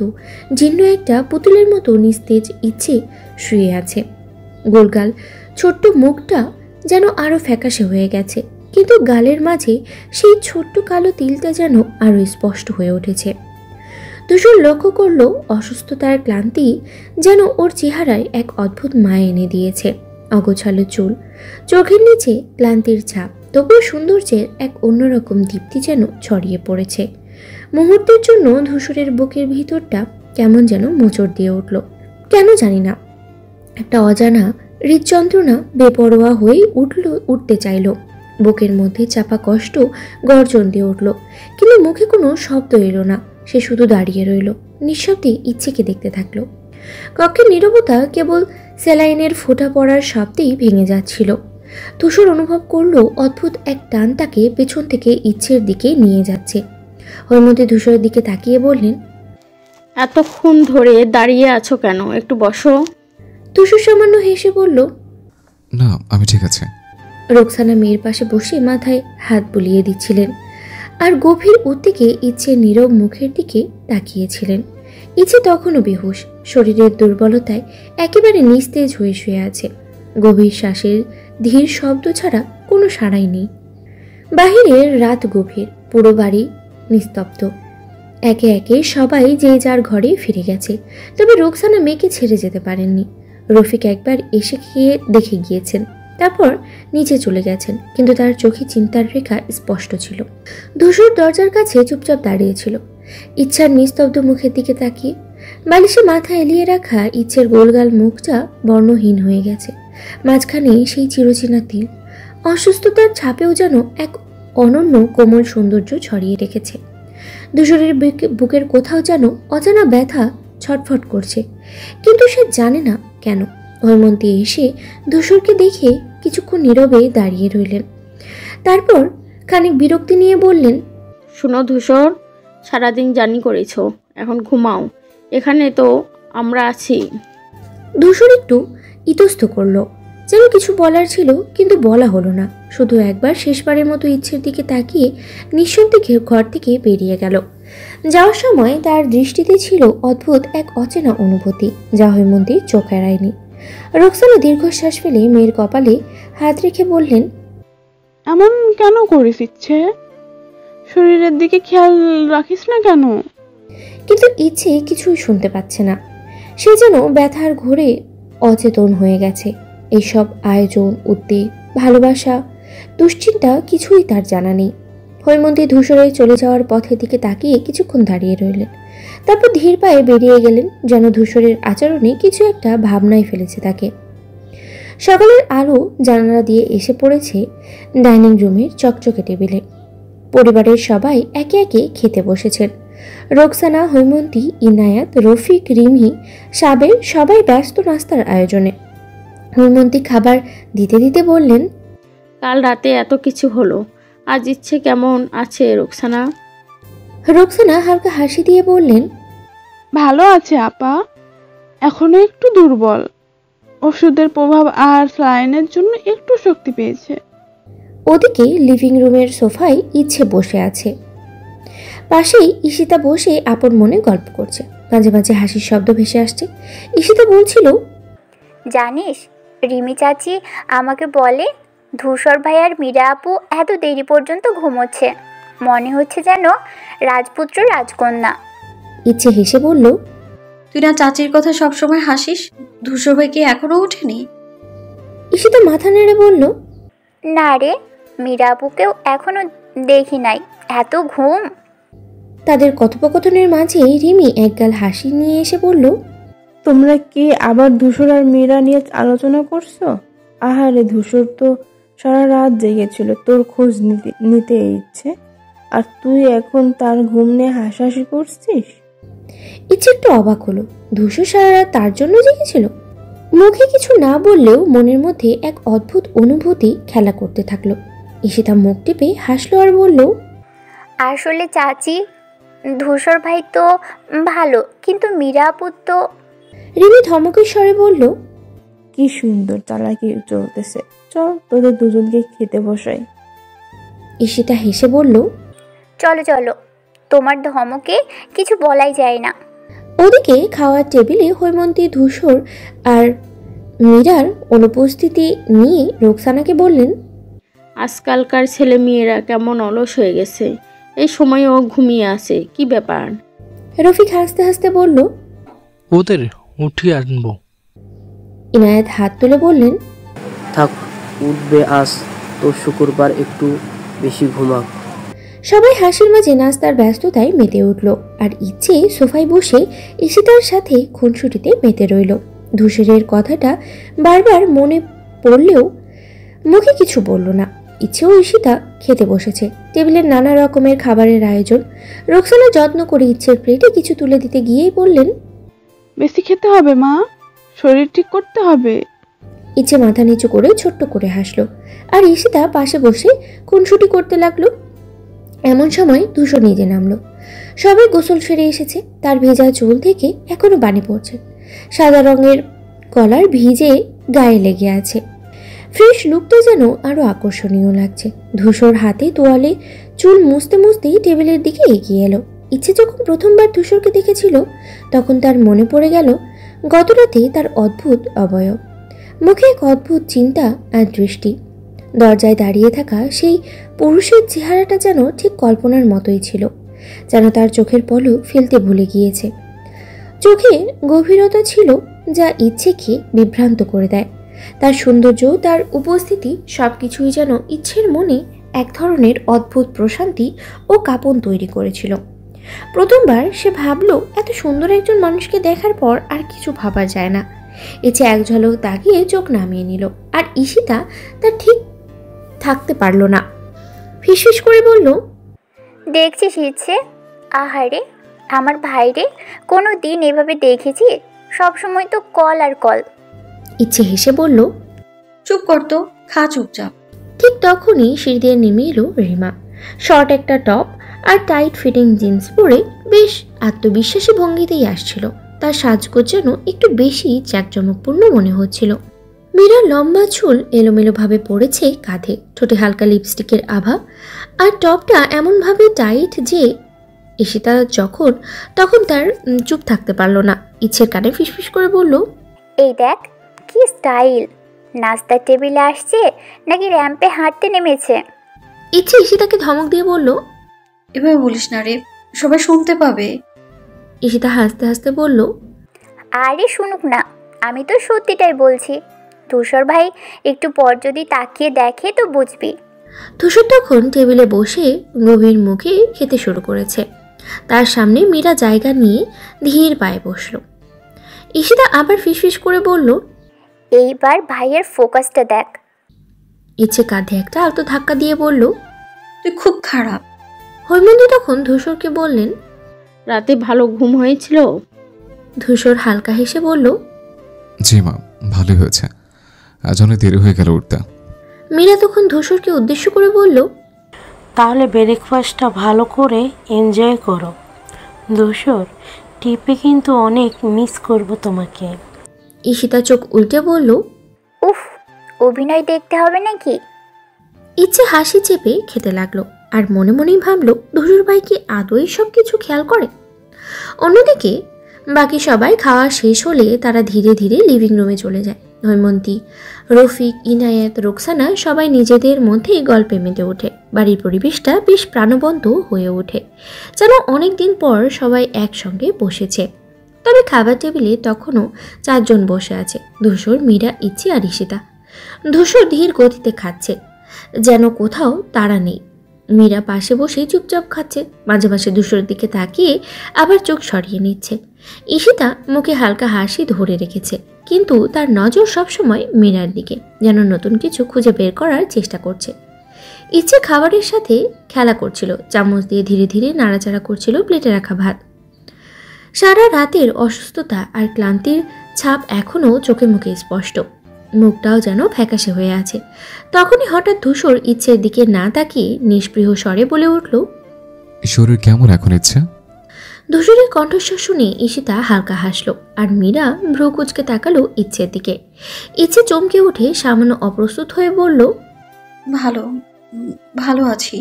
Speaker 1: জীর্ণ একটা পুতুলের মতো নিস্তেজ ইচ্ছে শুয়ে আছে। গোলগাল ছোট্ট মুখটা যেন আরো ফ্যাকাশে হয়ে গেছে, কিন্তু গালের মাঝে সেই ছোট্ট কালো তিলটা যেন আরো স্পষ্ট হয়ে উঠেছে। ধূসর লক্ষ্য করল অসুস্থতার ক্লান্তি যেন ওর চেহারায় এক অদ্ভুত মায়া এনে দিয়েছে। অগোছালো চুল, চোখের নিচে ক্লান্তির ছাপ, তবুও সৌন্দর্যের এক অন্যরকম দীপ্তি যেন ছড়িয়ে পড়েছে। মুহূর্তের জন্য ধূসরের বুকের ভিতরটা কেমন যেন মোচড় দিয়ে উঠল। কেন জানি না, একটা অজানা হৃদযন্ত্রণা বেপরোয়া হয়ে উঠতে চাইল। বুকের মধ্যে চাপা কষ্ট গর্জন দিয়ে উঠল, কিন্তু মুখে কোনো শব্দ এলো না। সে শুধু দাঁড়িয়ে রইল, নিঃশব্দে ইচ্ছেকে দেখতে থাকলো। কক্ষের নীরবতা কেবল স্যালাইনের ফোঁটা পড়ার শব্দেই ভেঙে যাচ্ছিল। ধূসর অনুভব করলো অদ্ভুত এক টান তাকে পেছন থেকে ইচ্ছের দিকে নিয়ে যাচ্ছে। হৈমন্তী ধূসরের দিকে তাকিয়ে বললেন,
Speaker 2: এতক্ষণ ধরে দাঁড়িয়ে আছো কেন? একটু বসো।
Speaker 1: ধূসর সামান্য হেসে বলল,
Speaker 8: না, আমি ঠিক আছে।
Speaker 1: রোকসানা মেয়ের পাশে বসে মাথায় হাত বুলিয়ে দিচ্ছিলেন, আর গভীর উদ্বেগে ইচ্ছে নীরব মুখের দিকে তাকিয়েছিলেন। ইচ্ছে তখনও বেহুশ, শরীরের দুর্বলতায় একেবারে নিস্তেজ হয়ে শুয়ে আছে। গভীর শ্বাসের ধীর শব্দ ছাড়া কোনো সাড়াই নেই। বাহিরের রাত গভীর, পুরো বাড়ি নিস্তব্ধ। একে একে সবাই যে যার ঘরে ফিরে গেছে, তবে রোকসানা মেয়েকে ছেড়ে যেতে পারেননি। রফিক একবার এসে গিয়ে দেখে গিয়েছেন, তারপর নিচে চলে গেছেন, কিন্তু তার চোখে চিন্তার রেখা স্পষ্ট ছিল। ধূসর দরজার কাছে চুপচাপ দাঁড়িয়েছিল, ইচ্ছার নিস্তব্ধ মুখের দিকে তাকিয়ে। বালিশে মাথা এলিয়ে রাখা ইচ্ছের গোলগাল মুখটা বর্ণহীন হয়ে গেছে। মাঝখানে সেই চিরচেনা তিল, অসুস্থতার ছাপেও যেন এক অনন্য কোমল সৌন্দর্য ছড়িয়ে রেখেছে। ধূসরের বুকের কোথাও যেন অজানা ব্যথা ছটফট করছে, কিন্তু সে জানে না কেন। হৈমন্তী এসে ধূসরকে দেখে কিছুক্ষণ নীরবে দাঁড়িয়ে রইলেন, তারপর খানিক বিরক্তি নিয়ে বললেন,
Speaker 2: শোনো ধূসর, সারাদিন জার্নি করেছো, এখন ঘুমাও, এখানে তো আমরা আছি।
Speaker 1: ধূসর একটু ইতস্ত করলো, যেন কিছু বলার ছিল কিন্তু বলা হলো না। শুধু একবার শেষবারের মতো ইচ্ছের দিকে তাকিয়ে নিঃশব্দে ঘর থেকে বেরিয়ে গেল। যাওয়ার সময় তার দৃষ্টিতে ছিল অদ্ভুত এক অচেনা অনুভূতি, যা হৈমন্তী চোখ এড়ায়নি। রোকসানা দীর্ঘশ্বাস ফেলে মেয়ের কপালে হাত রেখে বললেন,
Speaker 3: এমন কেন করিস ইচ্ছে? শরীরের দিকে খেয়াল রাখিস না কেন?
Speaker 1: কিন্তু ইচ্ছে কিছুই শুনতে পাচ্ছে না। সে যেন ব্যথার ঘোরে অচেতন হয়ে গেছে। এইসব আয়োজন, উদ্বেগ, ভালোবাসা দুশ্চিন্তা কিছুই তার জানা নেই। হৈমন্তী ধূসরের চলে যাওয়ার পথের দিকে তাকিয়ে কিছুক্ষণ দাঁড়িয়ে রইলেন, তারপর ধীর পায়ে বেরিয়ে গেলেন, যেন ধূসরের আচরণে কিছু একটা ভাবনায় ফেলেছে তাকে। সকালের আলো জানালা দিয়ে এসে পড়েছে ডাইনিং রুমের চকচকে টেবিলে। পরিবারের সবাই একে একে খেতে বসেছেন। রোকসানা, হৈমন্তী, ইনায়াত, রফিক, রিমি, সাবের সবাই ব্যস্ত নাস্তার আয়োজনে। হৈমন্তী খাবার দিতে দিতে বললেন,
Speaker 2: কাল রাতে এত কিছু হলো, আজ ইচ্ছে কেমন আছে রোকসানা?
Speaker 1: রোকসানা হালকা হাসি দিয়ে বললেন,
Speaker 3: ভালো আছে আপা, এখনো একটু দুর্বল, ওষুধের প্রভাব আর স্যালাইনের জন্য একটু শক্তি পেয়েছে।
Speaker 1: ওদিকে লিভিং রুমের সোফায় ইচ্ছে বসে আছে। পাশেই ঈশিতা বসে আপন মনে গল্প করছে। মাঝে মাঝে হাসির শব্দ ভেসে আসছে। ঈশিতা বলছিল,
Speaker 7: জানিস, রিমি চাচি আমাকে বলে ধূসর ভাই আর মীরা আপু এত দেরি পর্যন্ত ঘুমোচ্ছে, মনে হচ্ছে যেন রাজপুত্র রাজকন্যা।
Speaker 1: ইচ্ছে হেসে বলল,
Speaker 5: তুই না চাচির কথা সবসময় হাসিস, ধূসর ভাই কি এখনো ওঠেনি?
Speaker 1: ঈশিতা মাথা নেড়ে বলল,
Speaker 7: না রে, মীরা আপুকেও এখনো দেখি নাই, এত ঘুম।
Speaker 1: তাদের কথোপকথনের মাঝে রিমি একগাল হাসি নিয়ে এসে বলল,
Speaker 10: তোমরা কি আবার ধূসর আর মীরা নিয়ে আলোচনা করছো? আহারে, ধূসর তো সারা রাত জেগেছিল তোর খোঁজ নিতে ইচ্ছে, আর তুই এখন তার ঘুম নিয়ে হাসাহাসি করছিস।
Speaker 1: ইচ্ছে একটু অবাক হলো। ধূসর সারা রাত তার জন্য জেগেছিল? মুখে কিছু না বললেও মনের মধ্যে এক অদ্ভুত অনুভূতি খেলা করতে থাকলো। ঈশিতা মুখ টিপে হাসলো আর বলল,
Speaker 7: আসলে চাচি, ধূসর ভাই তো ভালো, কিন্তু মীরা আপু তো।
Speaker 1: রিমি ধমকের স্বরে বলল,
Speaker 10: কি সুন্দর চালাকি চলতেছে, চল তোদের দুজনকে খেতে বসাই।
Speaker 1: ঈশিতা হেসে বলল,
Speaker 7: চলো চলো, তোমার ধমকে কিছু বলাই যায় না।
Speaker 1: ওদিকে খাওয়ার টেবিলে হৈমন্তী, ধূসর আর মীরার অনুপস্থিতি নিয়ে রোকসানাকে বললেন,
Speaker 2: আজকালকার ছেলে মেয়েরা কেমন অলস হয়ে গেছে, এই সময়ও ঘুমিয়ে আছে, কি ব্যাপার?
Speaker 1: রফিক হাসতে হাসতে বলল,
Speaker 6: ওদের উঠিয়ে আনবো।
Speaker 1: ইনায়েত হাত তুলে বললেন,
Speaker 4: থাক, উঠবে আজ তো শুক্রবার, একটু বেশি ঘুমাক।
Speaker 1: সবাই হাসির মাঝে নাস্তার ব্যস্ততায় মেতে উঠল, আর ইচ্ছে সোফায় বসে ঈশিতার সাথে খুনসুটিতে মেতে রইল। ধূসরের কথাটা বারবার মনে পড়লেও মুখে কিছু বলল না। ইচ্ছে ও ঈশিতা খেতে বসেছে। টেবিলের নানা রকমের খাবারের আয়োজন। রোকসানা যত্ন করে ইচ্ছের প্লেটে কিছু তুলে দিতে গিয়েই বললেন,
Speaker 3: বেশি খেতে হবে মা, শরীর ঠিক করতে হবে।
Speaker 1: ইচ্ছে মাথা নিচু করে ছোট্ট করে হাসলো, আর ঈশিতা পাশে বসে খুনসুটি করতে লাগলো। এমন সময় ধূসর নিজে নামলো। সবাই গোসল সেরে এসেছে। তার ভেজা চুল থেকে এখনো পানি পড়ছে। সাদা রঙের কলার ভিজে গায়ে লেগে আছে। ফ্রেশ লুকটা যেন আরো আকর্ষণীয় লাগছে। ধূসর হাতে তোয়ালে চুল মুছতে মুছতেই টেবিলের দিকে এগিয়ে এলো। ইচ্ছে যখন প্রথমবার ধূসরকে দেখেছিল, তখন তার মনে পড়ে গেল গত রাতে তার অদ্ভুত অবয়ব, মুখে এক অদ্ভুত চিন্তা আর দৃষ্টি। দরজায় দাঁড়িয়ে থাকা সেই পুরুষের চেহারাটা যেন ঠিক কল্পনার মতোই ছিল, যেন তার চোখের পলক ফেলতে ভুলে গিয়েছে। চোখে গভীরতা ছিল যা ইচ্ছেকে বিভ্রান্ত করে দেয়। তার সৌন্দর্য, তার উপস্থিতি সবকিছুই যেন ইচ্ছের মনে এক ধরনের অদ্ভুত প্রশান্তি ও কাঁপন তৈরি করেছিল। প্রথমবার সে ভাবল, এত সুন্দর একজন মানুষকে দেখার পর আর কিছু ভাবা যায় না। ইচ্ছে এক ঝলক তাকিয়ে চোখ নামিয়ে নিল, আর ঈশিতা তার ঠিক থাকতে পারল না। ফিসফিস করে বলল,
Speaker 7: দেখছিস ইচ্ছে, আহারে আমার ভাইরে কোনো দিন এভাবে দেখেছি? সবসময় তো কল আর কল।
Speaker 1: ইচ্ছে হেসে বলল,
Speaker 5: চুপ কর তো, খা চুপচাপ।
Speaker 1: ঠিক তখনই সিঁড়ি দিয়ে নেমে এলো রিমা। শর্ট একটা টপ আর টাইট ফিটিং জিন্স পরে বেশ আত্মবিশ্বাসী ভঙ্গিতেই আসছিল। তার সাজগোজ যেন একটু বেশি জাঁকজমকপূর্ণ মনে হচ্ছিল। মীরার লম্বা চুল এলোমেলোভাবে পড়েছে কাঁধে, ঠোঁটে হালকা লিপস্টিকের আভা, আর টপটা এমনভাবে টাইট যে ঈশিতা তখন তার চুপ থাকতে পারল না। ইচ্ছের কানে ফিসফিস করে বলল,
Speaker 7: এই দেখ কি স্টাইল, নাস্তার টেবিলে আসছে নাকি র্যাম্পে হাঁটতে নেমেছে?
Speaker 1: ইচ্ছে ঈশিতাকে ধমক দিয়ে বলল,
Speaker 5: এভাবে বলিস না রে, সবাই শুনতে পাবে।
Speaker 1: ঈশিতা হাসতে হাসতে বলল,
Speaker 7: আরে শুনুক না, আমি তো সত্যিটাই বলছি। ধূসর ভাই একটু পর যদি তাকিয়ে দেখে তো বুঝবি
Speaker 1: ধূসর তখন টেবিলে বসে গভীর মুখে খেতে শুরু করেছে। তার সামনে মীরা জায়গা নিয়ে ধীর পায়ে বসল। ঈশিতা আবার ফিসফিস করে বলল,
Speaker 7: এইবার ভাইয়ের ফোকাসটা দেখ।
Speaker 1: ইচ্ছে কাঁধে একটা আলতো ধাক্কা দিয়ে বলল,
Speaker 5: তুই খুব খারাপ।
Speaker 1: হৈমন্তী তখন ধূসরকে বললেন,
Speaker 2: রাতে ভালো ঘুম হয়েছিল?
Speaker 1: ধূসর হালকা হেসে বলল,
Speaker 8: জি মা, ভালোই হয়েছে, আজ অনেক দেরি হয়ে গেল উঠতে।
Speaker 1: মীরা তখন ধূসরকে উদ্দেশ্য করে বলল,
Speaker 11: তাহলে ব্রেকফাস্টটা ভালো করে এনজয় করো। ধূসর, টিপে কিন্তু অনেক মিস করব তোমাকে।
Speaker 1: ঈশিতা চোখ উল্টে বলল,
Speaker 7: উফ, অভিনয় দেখতে হবে নাকি?
Speaker 1: ইচ্ছে হাসি চেপে খেতে লাগলো আর মনে মনেই ভাবলো, ধূসর ভাই কি আদৌ সব কিছু খেয়াল করে? অন্যদিকে বাকি সবাই খাওয়া শেষ হলে তারা ধীরে ধীরে লিভিং রুমে চলে যায়। হৈমন্তী, রফিক, ইনায়েত, রোকসানা সবাই নিজেদের মধ্যেই গল্পে মেতে ওঠে। বাড়ির পরিবেশটা বেশ প্রাণবন্ত হয়ে ওঠে, যেন অনেক দিন পর সবাই একসঙ্গে বসেছে। তবে খাবার টেবিলে তখনও 4 জন বসে আছে, ধূসর, মীরা, ইচ্ছে আর ঈশিতা। ধূসর ধীর গতিতে খাচ্ছে, যেন কোথাও তাড়া নেই। মীরা পাশে বসে চুপচাপ খাচ্ছে, মাঝে মাঝে ধূসরের দিকে তাকিয়ে আবার চোখ সরিয়ে নিচ্ছে। ঈশিতা মুখে হালকা হাসি ধরে রেখেছে, কিন্তু তার নজর সবসময় মীরার দিকে, যেন নতুন কিছু খুঁজে বের করার চেষ্টা করছে। ইচ্ছে খাবারের সাথে খেলা করছিল, চামচ দিয়ে ধীরে ধীরে নাড়াচাড়া করছিল প্লেটে রাখা ভাত। সারা রাতের অসুস্থতা আর ক্লান্তির ছাপ এখনও চোখে মুখে স্পষ্ট, মুখটাও যেন ফ্যাকাশে হয়ে আছে। তখনই হঠাৎ ধূসর ইচ্ছের দিকে না তাকিয়ে নিষ্পৃহ স্বরে বলে উঠল,
Speaker 8: শরীর কেমন এখন ইচ্ছে?
Speaker 1: ধূসরের কণ্ঠস্বর শুনে ঈশিতা হালকা হাসলো আর মীরা ভ্রু কুচকে তাকালো ইচ্ছের দিকে। ইচ্ছে চমকে উঠে সামান্য অপ্রস্তুত হয়ে বলল,
Speaker 5: ভালো ভালো আছি।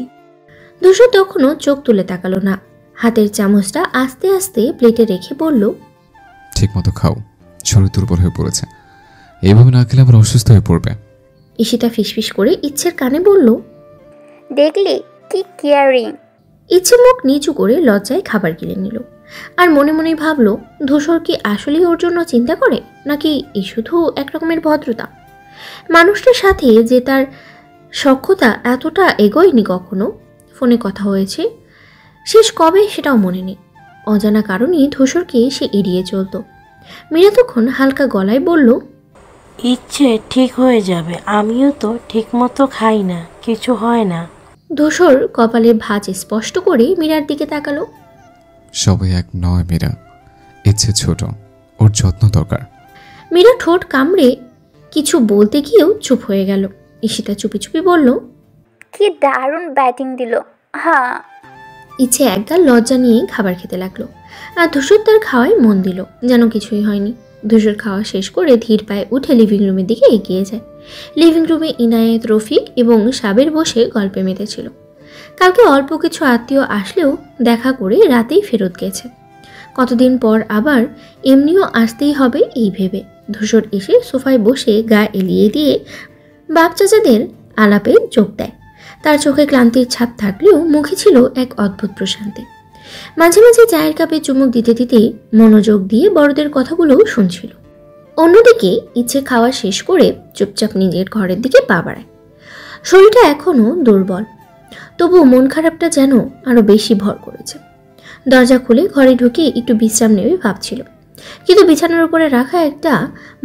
Speaker 1: ধূসর তখনও চোখ তুলে তাকালো না, হাতের চামচটা আস্তে আস্তে প্লেটে রেখে বলল,
Speaker 8: ঠিক মতো খাও, শরীর দুর্বল হয়ে পড়েছে, এইভাবে না খেলে আবার অসুস্থ হয়ে পড়বে।
Speaker 1: ঈশিতা ফিসফিস করে ইচ্ছের কানে বলল,
Speaker 7: দেখলি কি কেয়ারিং।
Speaker 1: ইচ্ছে মুখ নিচু করে লজ্জায় খাবার গিলে নিল আর মনে মনেই ভাবলো, ধূসর কি আসলেই ওর জন্য চিন্তা করে, নাকি এই শুধু একরকমের ভদ্রতা? মানুষটার সাথে যে তার সখ্যতা এতটা এগোয়নি কখনো। ফোনে কথা হয়েছে শেষ কবে সেটাও মনে নেই। অজানা কারণেই ধূসরকে সে এড়িয়ে চলত। মীরা তখন হালকা গলায় বলল,
Speaker 11: ইচ্ছে ঠিক হয়ে যাবে, আমিও তো ঠিক মতো খাই না, কিছু হয় না।
Speaker 1: ধূসর কপালে ভাঁজ স্পষ্ট করে মীরার দিকে তাকালো।
Speaker 8: সবাই এক নয় মীরা, ইচ্ছে ছোট, ওর যত্ন দরকার।
Speaker 1: মীরা ঠোঁট কামড়ে কিছু বলতে গিয়েও চুপ হয়ে গেল। ঈশিতা চুপি চুপি বলল,
Speaker 7: কি দারুণ ব্যাটিং দিল। হ্যাঁ।
Speaker 1: ইচ্ছে একগাল লজ্জা নিয়ে খাবার খেতে লাগলো আর ধূসর তার খাওয়ায় মন দিল, যেন কিছুই হয়নি। ধূসর খাওয়া শেষ করে ধীর পায়ে উঠে লিভিং রুমের দিকে এগিয়ে যায়। লিভিং রুমে ইনায়েত, রফিক এবং সাবের বসে গল্পে মেতেছিল। কালকে অল্প কিছু আত্মীয় আসলেও দেখা করে রাতেই ফেরত গেছে। কতদিন পর আবার এমনিও আসতেই হবে এই ভেবে ধূসর এসে সোফায় বসে গা এলিয়ে দিয়ে বাপ চাচাদের আলাপে যোগ দেয়। তার চোখে ক্লান্তির ছাপ থাকলেও মুখে ছিল এক অদ্ভুত প্রশান্তি। মাঝে মাঝে চায়ের কাপে চুমুক দিতে দিতে মনোযোগ দিয়ে বড়দের কথাগুলোও শুনছিল। অন্যদিকে ইচ্ছে খাওয়া শেষ করে চুপচাপ নিজের ঘরের দিকে পা বাড়ায়। শরীরটা এখনও দুর্বল, তবুও মন খারাপটা যেন আরো বেশি ভর করেছে। দরজা খুলে ঘরে ঢুকে একটু বিশ্রাম নেবে ভাবছিল, কিন্তু বিছানার উপরে রাখা একটা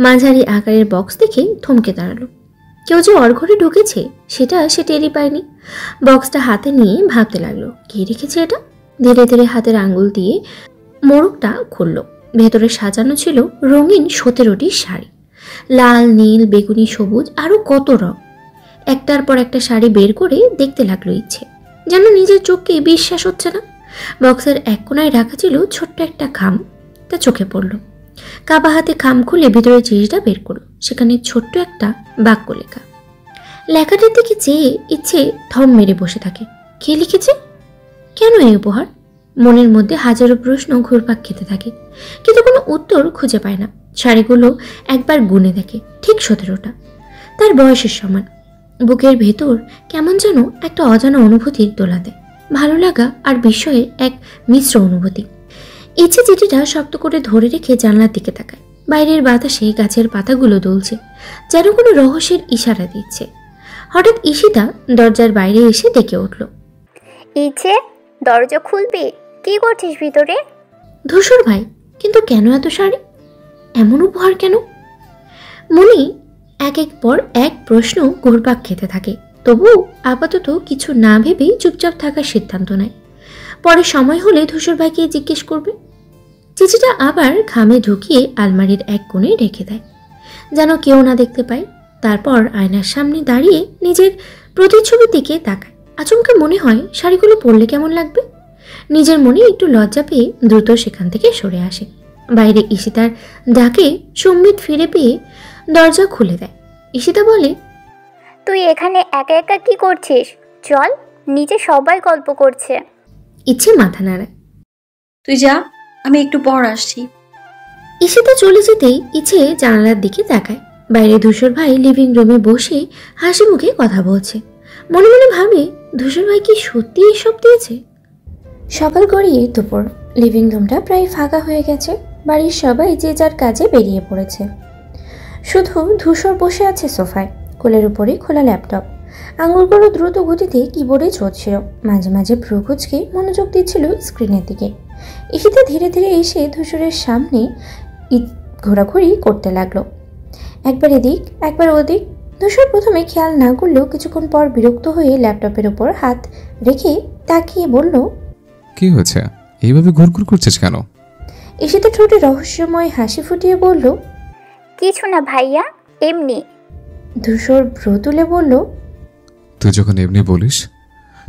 Speaker 1: মাঝারি আকারের বক্স দেখে থমকে দাঁড়ালো। কেউ যে ওর ঘরে ঢুকেছে সেটা সে টেরই পায়নি। বক্সটা হাতে নিয়ে ভাবতে লাগলো, কে রেখেছে এটা। ধীরে ধীরে হাতের আঙ্গুল দিয়ে মোড়কটা খুলল। ভেতরে সাজানো ছিল রঙিন 17টি শাড়ি, লাল, নীল, বেগুনি, সবুজ, আরো কত রং। একটার পর একটা শাড়ি বের করে দেখতে লাগলো ইচ্ছে, যেন নিজের চোখকে বিশ্বাস হচ্ছে না। বক্সের এক কোনায় রাখা ছিল ছোট্ট একটা খাম, তা চোখে পড়ল। কাবা হাতে খাম খুলে ভিতরে জিনিসটা বের করলো। সেখানে ছোট্ট একটা বাক্য লেখা। লেখাটার দিকে চেয়ে ইচ্ছে থম মেরে বসে থাকে। কে লিখেছে? কেন এই উপহার? মনের মধ্যে হাজারো প্রশ্ন ঘুরপাক খেতে থাকে, কিন্তু কোনো উত্তর খুঁজে পায় না। শাড়িগুলো একবার গুনে দেখে, ঠিক 17টা, তার বয়সের সমান। বুকের ভেতর কেমন যেন একটা অজানা অনুভূতির দোলা দেয়, ভালো লাগা আর বিস্ময়ের এক মিশ্র অনুভূতি। ইচ্ছে চিঠিটা শক্ত করে ধরে রেখে জানলার দিকে তাকায়। বাইরের বাতাসে গাছের পাতাগুলো দুলছে, যেন কোনো রহস্যের ইশারা দিচ্ছে। হঠাৎ ঈশিতা দরজার বাইরে এসে ডেকে উঠল,
Speaker 7: ইচ্ছে দরজা খুলবি? কি করছিস ভিতরে?
Speaker 1: ধূসর ভাই, কিন্তু কেন এত শাড়ি, এমন উপহার কেন? মনি এক এক পর এক প্রশ্ন ঘুরপাক খেতে থাকে, তবু আপাতত কিছু না ভেবেই চুপচাপ থাকার সিদ্ধান্ত নেয়। পরে সময় হলে ধূসর ভাইকে জিজ্ঞেস করবে। চিঠিটা আবার খামে ঢুকিয়ে আলমারির এক কোণে রেখে দেয়, যেন কেউ না দেখতে পায়। তারপর আয়নার সামনে দাঁড়িয়ে নিজের প্রতিচ্ছবির দিকে তাকায়। আচমকা মনে হয় শাড়িগুলো পরলে কেমন লাগবে। নিজের মনে একটু লজ্জা পেয়ে দ্রুত সেখান থেকে সরে আসে। বাইরে ঈশিতার ডাকে সম্বিত ফিরে পেয়ে দরজা খুলে দেয়। ঈশিতা বলে,
Speaker 7: তুই এখানে একা একা কি করছিস? চল, নিচে সবাই গল্প করছে।
Speaker 1: ইচ্ছে মাথা নাড়ায়।
Speaker 5: তুই যা, আমি একটু পর আসছি।
Speaker 1: ঈশিতা চলে যেতেই ইচ্ছে জানালার দিকে তাকায়। বাইরে ধূসর ভাই লিভিং রুমে বসে হাসি মুখে কথা বলছে। মনে মনে ভাবে, ধূসর ভাই কি সত্যি এসব দিয়েছে? সকাল গড়িয়ে দুপুর, লিভিং রুমটা প্রায় ফাঁকা হয়ে গেছে। বাড়ির সবাই যে যার কাজে বেরিয়ে পড়েছে। শুধু ধূসর বসে আছে সোফায়, কোলের উপরে খোলা ল্যাপটপ। আঙুলগুলো দ্রুত গতিতে কিবোর্ডে চলছিল, মাঝে মাঝে ভ্রু কুঁচকে মনোযোগ দিচ্ছিল স্ক্রিনের দিকে। ঈশিতা ধীরে ধীরে এসে ধূসরের সামনে ঘোরাঘুরি করতে লাগলো, একবার এদিক একবার ওদিক। ধূসর প্রথমে খেয়াল না করলেও কিছুক্ষণ পর বিরক্ত হয়ে ল্যাপটপের উপর হাত রেখে তাকিয়ে বলল,
Speaker 8: কি হয়েছে, এইভাবে ঘুরঘুর করছিস কেন?
Speaker 1: ঈশিতা ঠোঁটে রহস্যময় হাসি ফুটিয়ে বলল,
Speaker 7: কিছু না ভাইয়া, এমনি।
Speaker 1: ধূসর ভ্রু তুলে বলল,
Speaker 8: তুই যখন এমনি বলিস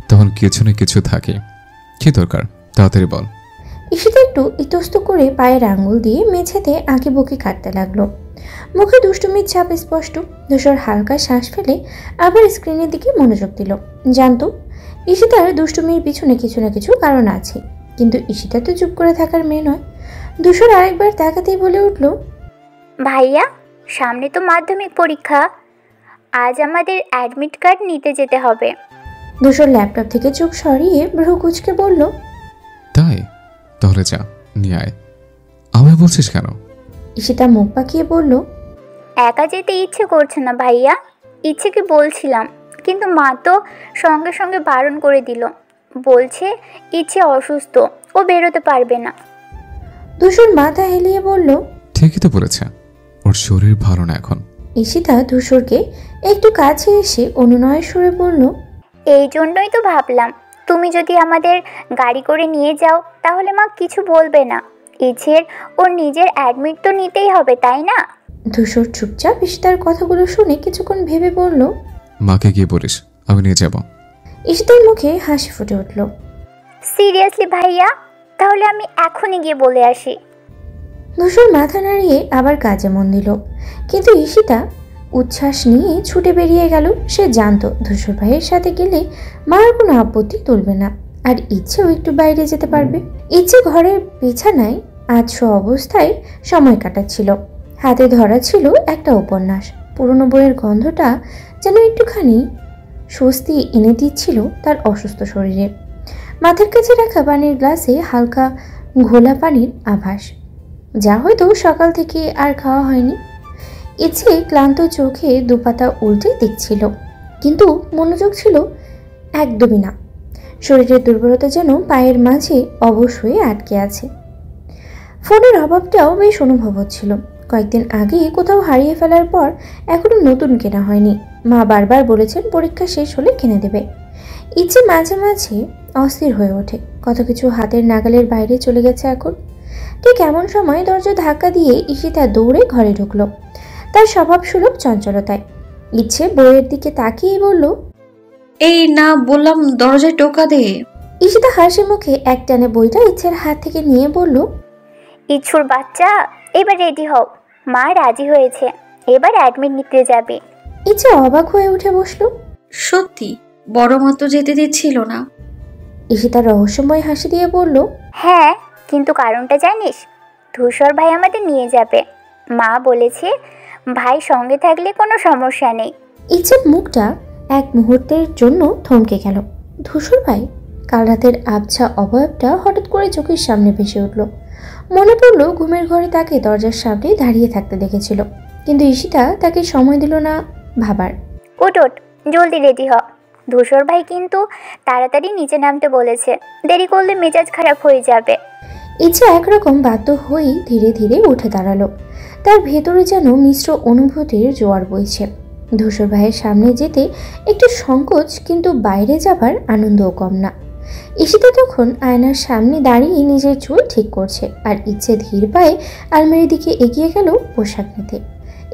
Speaker 8: তখন কিছু না কিছু থাকে, কি দরকার তাড়াতাড়ি বল।
Speaker 1: ঈশিতা একটু ইতস্ত করে পায়ের আঙ্গুল দিয়ে মেঝেতে আঁকি বুকি কাটতে লাগলো। মুখে দুষ্টুমির ছাপ স্পষ্ট। ধূসর হালকা শ্বাস ফেলে আবার স্ক্রিনের দিকে মনোযোগ দিল। জানতো ঈশিতার দুষ্টুমির পিছনে কিছু না কিছু কারণ আছে, কিন্তু ঈশিতা তো চুপ করে থাকার মেয়ে নয়। ধূসর আরেকবার তাকাতেই বলে উঠল,
Speaker 7: ভাইয়া, সামনে তো মাধ্যমিক পরীক্ষা, আজ আমাদের অ্যাডমিট কার্ড নিতে যেতে হবে।
Speaker 1: ধূসর ল্যাপটপ থেকে চোখ সরিয়ে ভ্রু কুঁচকে বলল,
Speaker 8: তাই? তাহলে যা, নিয়ে আয়। আমায় বলছিস কেন?
Speaker 1: ঈশিতা মুখ পাকিয়ে বলল,
Speaker 7: একা যেতে ইচ্ছে করছে না ভাইয়া, ইচ্ছেকে বলছিলাম, কিন্তু মা তো সঙ্গে সঙ্গে বারণ করে দিল, বলছে ইচ্ছে অসুস্থ, ও বেরোতে পারবে না।
Speaker 1: ধূসর মাথা হেলিয়ে বলল,
Speaker 8: ঠিকই তো বলেছে, ওর শরীর ভালো না এখন।
Speaker 1: ঈশিতা ধূসরকে একটু কাছে এসে অনুনয়ের সুরে বলল,
Speaker 7: এই জন্যই তো ভাবলাম, তুমি যদি আমাদের গাড়ি করে নিয়ে যাও তাহলে মা কিছু বলবে না। ইচ্ছের ওর নিজের অ্যাডমিট তো নিতেই হবে, তাই না?
Speaker 1: ধূসর চুপচাপ ঈশিতার কথাগুলো শুনে কিছুক্ষণ ভেবে বলল,
Speaker 8: মাকে গিয়ে বলিস আমি নিয়ে যাব।
Speaker 1: ঈশিতার মুখে হাসি ফুটে উঠল।
Speaker 7: সিরিয়াসলি ভাইয়া, তাহলে আমি এখনই গিয়ে বলে আসি।
Speaker 1: ধূসর মাথা নাড়িয়ে আবার কাজে মন দিল, কিন্তু ঈশিতা উচ্ছ্বাস নিয়ে ছুটে বেরিয়ে গেল। সে জানতো ধূসর ভাইয়ের সাথে গেলে মার কোনো আপত্তি তুলবে না, আর ইচ্ছেও একটু বাইরে যেতে পারবে। ইচ্ছে ঘরের বিছানায় আধশো অবস্থায় সময় কাটাচ্ছিল। হাতে ধরা ছিল একটা উপন্যাস। পুরনো বইয়ের গন্ধটা যেন একটুখানি স্বস্তি এনে দিচ্ছিল তার অসুস্থ শরীরে। মাথার কাছে রাখা পানির গ্লাসে হালকা ঘোলা পানির আভাস, যা হয়তো সকাল থেকে আর খাওয়া হয়নি। ইচ্ছে ক্লান্ত চোখে দুপাতা উল্টে দেখছিল, কিন্তু মনোযোগ ছিল একদমই না। শরীরের দুর্বলতা যেন পায়ের মাঝে অবশ হয়ে আটকে আছে। ফোনের অভাবটাও বেশ অনুভব হচ্ছিল। কয়েকদিন আগে কোথাও হারিয়ে ফেলার পর এখনো নতুন কেনা হয়নি। মা বারবার বলেছেন পরীক্ষা শেষ হলে কিনে দেবে। ইচ্ছে মাঝে মাঝে অস্থির হয়ে ওঠে, কত কিছু হাতের নাগালের বাইরে চলে গেছে এখন। ঠিক এমন সময় দরজা ধাক্কা দিয়ে ঈশিতা দৌড়ে ঘরে ঢুকলো, তার স্বভাব সুলভ চঞ্চলতায়। ইচ্ছে বইয়ের দিকে তাকিয়ে বলল,
Speaker 5: এই না বললাম দরজায় টোকা দে।
Speaker 1: ঈশিতা হাসি মুখে একটানে বইটা ইচ্ছের হাত থেকে নিয়ে বলল,
Speaker 7: ইচ্ছুর বাচ্চা, এবার রেডি হও, মা রাজি হয়েছে, এবার অ্যাডমিট নিতে যাবে।
Speaker 1: ইচ্ছে অবাক হয়ে উঠে বসলো।
Speaker 5: সত্যি? বড় মা তো যেতে দিচ্ছিল না।
Speaker 1: ঈশিতা রহস্যময় হাসি দিয়ে বলল,
Speaker 7: হ্যাঁ, কিন্তু কারণটা জানিস? ধূসর ভাই আমাদের নিয়ে যাবে, মা বলেছে ভাই সঙ্গে থাকলে কোনো সমস্যা নেই।
Speaker 1: ইচ্ছের মুখটা এক মুহূর্তের জন্য থমকে গেল। ধূসর ভাই? কাল রাতের আবছা অবয়বটা হঠাৎ করে চোখের সামনে ভেসে উঠল। মনে পড়ল ঘুমের ঘরে তাকে দরজার সামনে দাঁড়িয়ে থাকতে দেখেছিল, কিন্তু ঈশিতা তাকে সময় দিল না ভাবার।
Speaker 7: ওট ওট, জলদি রেডি হ। ধূসর ভাই কিন্তু তাড়াতাড়ি নিচে নামতে বলেছে, দেরি করলে মেজাজ খারাপ হয়ে যাবে।
Speaker 1: ইচ্ছে একরকম বাধ্য হয়েই ধীরে ধীরে উঠে দাঁড়ালো। তার ভেতরে যেন মিশ্র অনুভূতির জোয়ার বইছে। ধূসর ভাইয়ের সামনে যেতে একটু সংকোচ, কিন্তু বাইরে যাবার আনন্দও কম না। ঈশিতা তখন আয়নার সামনে দাঁড়িয়ে নিজের চুল ঠিক করছে, আর ইচ্ছে ধীর পায়ে আলমারির দিকে এগিয়ে গেল পোশাক নিতে।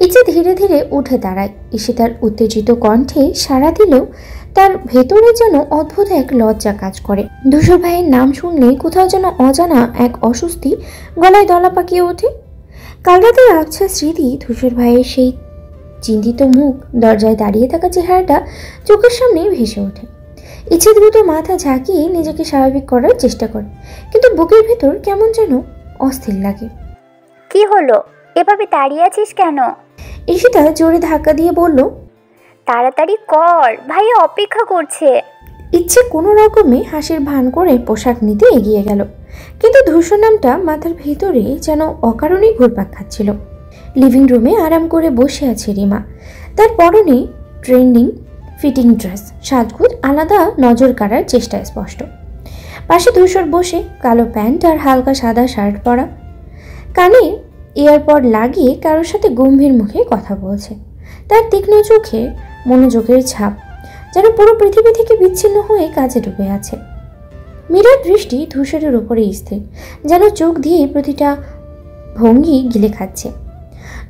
Speaker 1: ইচ্ছে ধীরে ধীরে উঠে দাঁড়ায়। ঈশিতার উত্তেজিত কণ্ঠে সাড়া দিলেও তার ভেতরে যেন অদ্ভুত এক লজ্জা কাজ করে। ধূসর ভাইয়ের নাম শুনলে কোথাও যেন অজানা এক অস্বস্তি গলায় দলা পাকিয়ে ওঠে। কাল রাতের আবছা স্মৃতি, ধূসর ভাইয়ের সেই চিন্তিত মুখ, দরজায় দাঁড়িয়ে থাকা চেহারাটা চোখের সামনে ভেসে ওঠে। ইচ্ছে দ্রুত মাথা ঝাঁকিয়ে নিজেকে স্বাভাবিক করার চেষ্টা করে, কিন্তু বুকের ভেতর কেমন যেন অস্থির লাগে।
Speaker 7: কি হলো, এভাবে দাঁড়িয়ে আছিস কেন?
Speaker 1: ঈশিতা জোরে ধাক্কা দিয়ে বলল,
Speaker 7: তাড়াতাড়ি কর, ভাইয়া অপেক্ষা করছে।
Speaker 1: ইচ্ছে কোনো রকমে হাসির ভান করে পোশাক নিতে এগিয়ে গেল, কিন্তু ধূসর নামটা মাথার ভেতরে যেন অকারণেই ঘুরপাক খাচ্ছিল। লিভিং রুমে আরাম করে বসে আছে রিমা। তার পরনে ট্রেন্ডিং ফিটিং ড্রেস, সাজগোজ আলাদা নজর কাড়ার চেষ্টা স্পষ্ট। পাশে ধূসর বসে, কালো প্যান্ট আর হালকা সাদা শার্ট পরা, কানে এয়ারপড লাগিয়ে কারোর সাথে গম্ভীর মুখে কথা বলছে। তার তীক্ষ্ণ চোখে মনোযোগের ছাপ, যেন পুরো পৃথিবী থেকে বিচ্ছিন্ন হয়ে কাজে ডুবে আছে। মীরার দৃষ্টি ধূসরের উপরে স্থির, যেন চোখ দিয়ে প্রতিটা ভঙ্গি গিলে খাচ্ছে।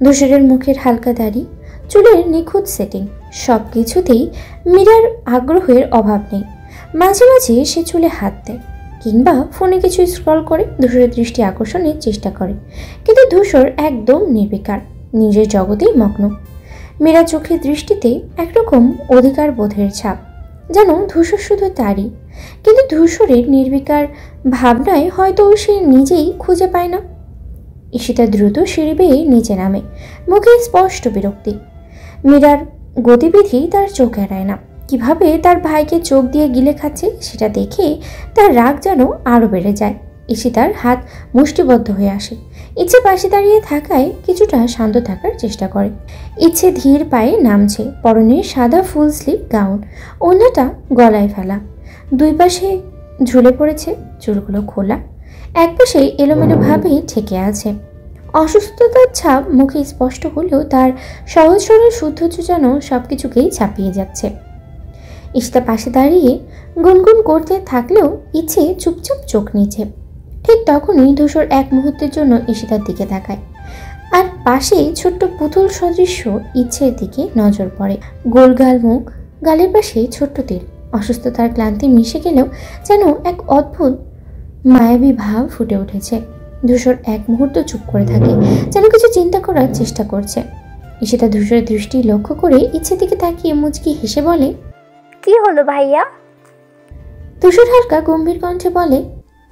Speaker 1: ধূসরের মুখের হালকা দাড়ি, চুলের নিখুঁত সেটিং, সব কিছুতেই মীরার আগ্রহের অভাব নেই। মাঝে মাঝে সে চুলে হাত দেয় কিংবা ফোনে কিছু স্ক্রল করে ধূসরের দৃষ্টি আকর্ষণের চেষ্টা করে, কিন্তু ধূসর একদম নির্বিকার, নিজের জগতেই মগ্ন। মীরা চোখের দৃষ্টিতে একরকম অধিকার বোধের ছাপ, যেন ধূসর শুধু তারই, কিন্তু ধূসরের নির্বিকার ভাবনায় হয়তো সে নিজেই খুঁজে পায় না। ঈশিতা দ্রুত সিঁড়ি বেয়ে নিচে নামে, মুখে স্পষ্ট বিরক্তি। মীরার গতিবিধি তার চোখ এড়ায় না। কিভাবে তার ভাইকে চোখ দিয়ে গিলে খাচ্ছে সেটা দেখে তার রাগ যেন আরও বেড়ে যায়। ঈশিতার হাত মুষ্টিবদ্ধ হয়ে আসে। ইচ্ছে পাশে দাঁড়িয়ে থাকায় কিছুটা শান্ত থাকার চেষ্টা করে। ইচ্ছে ধীর পায়ে নামছে, পরনে সাদা ফুল স্লিভ গাউন, ওড়নাটা গলায় ফেলা, দুই পাশে ঝুলে পড়েছে, চুলগুলো খোলা, একপাশে এলোমেলোভাবেই ঠেকে আছে। অসুস্থতার ছাপ মুখে স্পষ্ট হলেও তার সহজ সরল সৌন্দর্য যেন সবকিছুকেই ছাপিয়ে যাচ্ছে। ঈশিতা পাশে দাঁড়িয়ে গুনগুন করতে থাকলেও ইচ্ছে চুপচাপ চোখ নিচে। ঠিক তখনই ধূসর এক মুহূর্তের জন্য ঈশিতার দিকে তাকায়, আর পাশেই ছোট্ট পুতুল সদৃশ্য ইচ্ছের দিকে নজর পড়ে। গোলগাল মুখ, গালের পাশে ছোট্ট তিল, অসুস্থতার ক্লান্তি মিশে গেলেও যেন এক অদ্ভুত মায়াবী ভাব ফুটে উঠেছে। ধূসর এক মুহূর্ত চুপ করে থাকে, যেন কিছু চিন্তা করার চেষ্টা করছে। ঈশিতা ধূসরের দৃষ্টি লক্ষ্য করে ইচ্ছে দিকে তাকিয়ে মুচকি হেসে বলে,
Speaker 7: কি হলো ভাইয়া?
Speaker 1: ধূসর হালকা গম্ভীর কণ্ঠে বলে,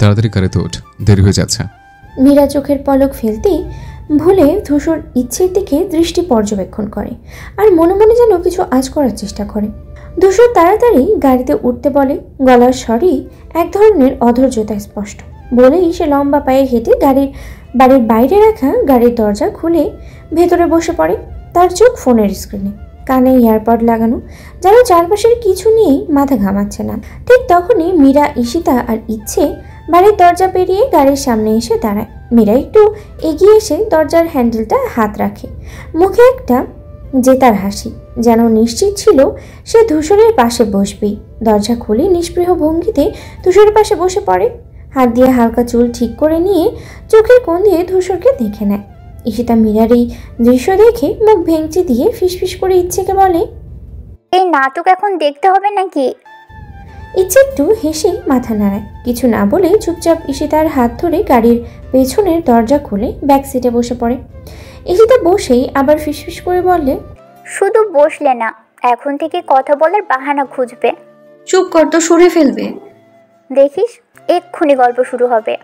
Speaker 8: তাড়াতাড়ি গাড়িতে ওঠ, দেরি হয়ে যাচ্ছে।
Speaker 1: মীরা চোখের পলক ফেলতেই ভুলে ধূসর ইচ্ছের দিকে দৃষ্টি পর্যবেক্ষণ করে, আর মনে মনে যেন কিছু আঁচ করার চেষ্টা করে। ধূসর তাড়াতাড়ি গাড়িতে উঠতে বলে, গলার স্বরই এক ধরনের অধৈর্যতা স্পষ্ট। বলেই সে লম্বা পায়ে হেঁটে বাড়ির বাইরে রাখা গাড়ির দরজা খুলে ভেতরে বসে পড়ে। তার চোখ ফোনের স্ক্রিনে, কানে এয়ারপড লাগানো, যেন চারপাশের কিছু নিয়েই মাথা ঘামাচ্ছে না। ঠিক তখনই মীরা, ঈশিতা আর ইচ্ছে বাড়ির দরজা পেরিয়ে গাড়ির সামনে এসে দাঁড়ায়। মীরা একটু এগিয়ে এসে দরজার হ্যান্ডেলটা হাত রাখে, মুখে একটা জেতার হাসি, যেন নিশ্চিত ছিল সে ধূসরের পাশে বসবেই। দরজা খুলে নিষ্পৃহ ভঙ্গিতে ধূসরের পাশে বসে পড়ে, হাত দিয়ে হালকা চুল ঠিক করে নিয়ে চোখের কোণ দিয়ে ধূসরকে দেখে নেয়। ঈশিতা মীরার এই দৃশ্য দেখে মুখ ভেঙচি দিয়ে ফিসফিস করে ইচ্ছেকে বলে,
Speaker 7: এই নাটক এখন দেখতে হবে নাকি?
Speaker 1: ইচ্ছে একটু হেসে মাথা নাড়ায়, কিছু না বলে চুপচাপ ঈশিতার হাত ধরে গাড়ির পেছনের দরজা খুলে ব্যাক সিটে বসে পড়ে। ঈশিতা বসেই আবার ফিসফিস করে বললে,
Speaker 7: শুধু বসলে না, এখন থেকে কথা বলার বাহানা খুঁজবে।
Speaker 5: চুপ কর, তো সরে ফেলবে।
Speaker 7: দেখিস এক্ষুনি গল্প শুরু হবে।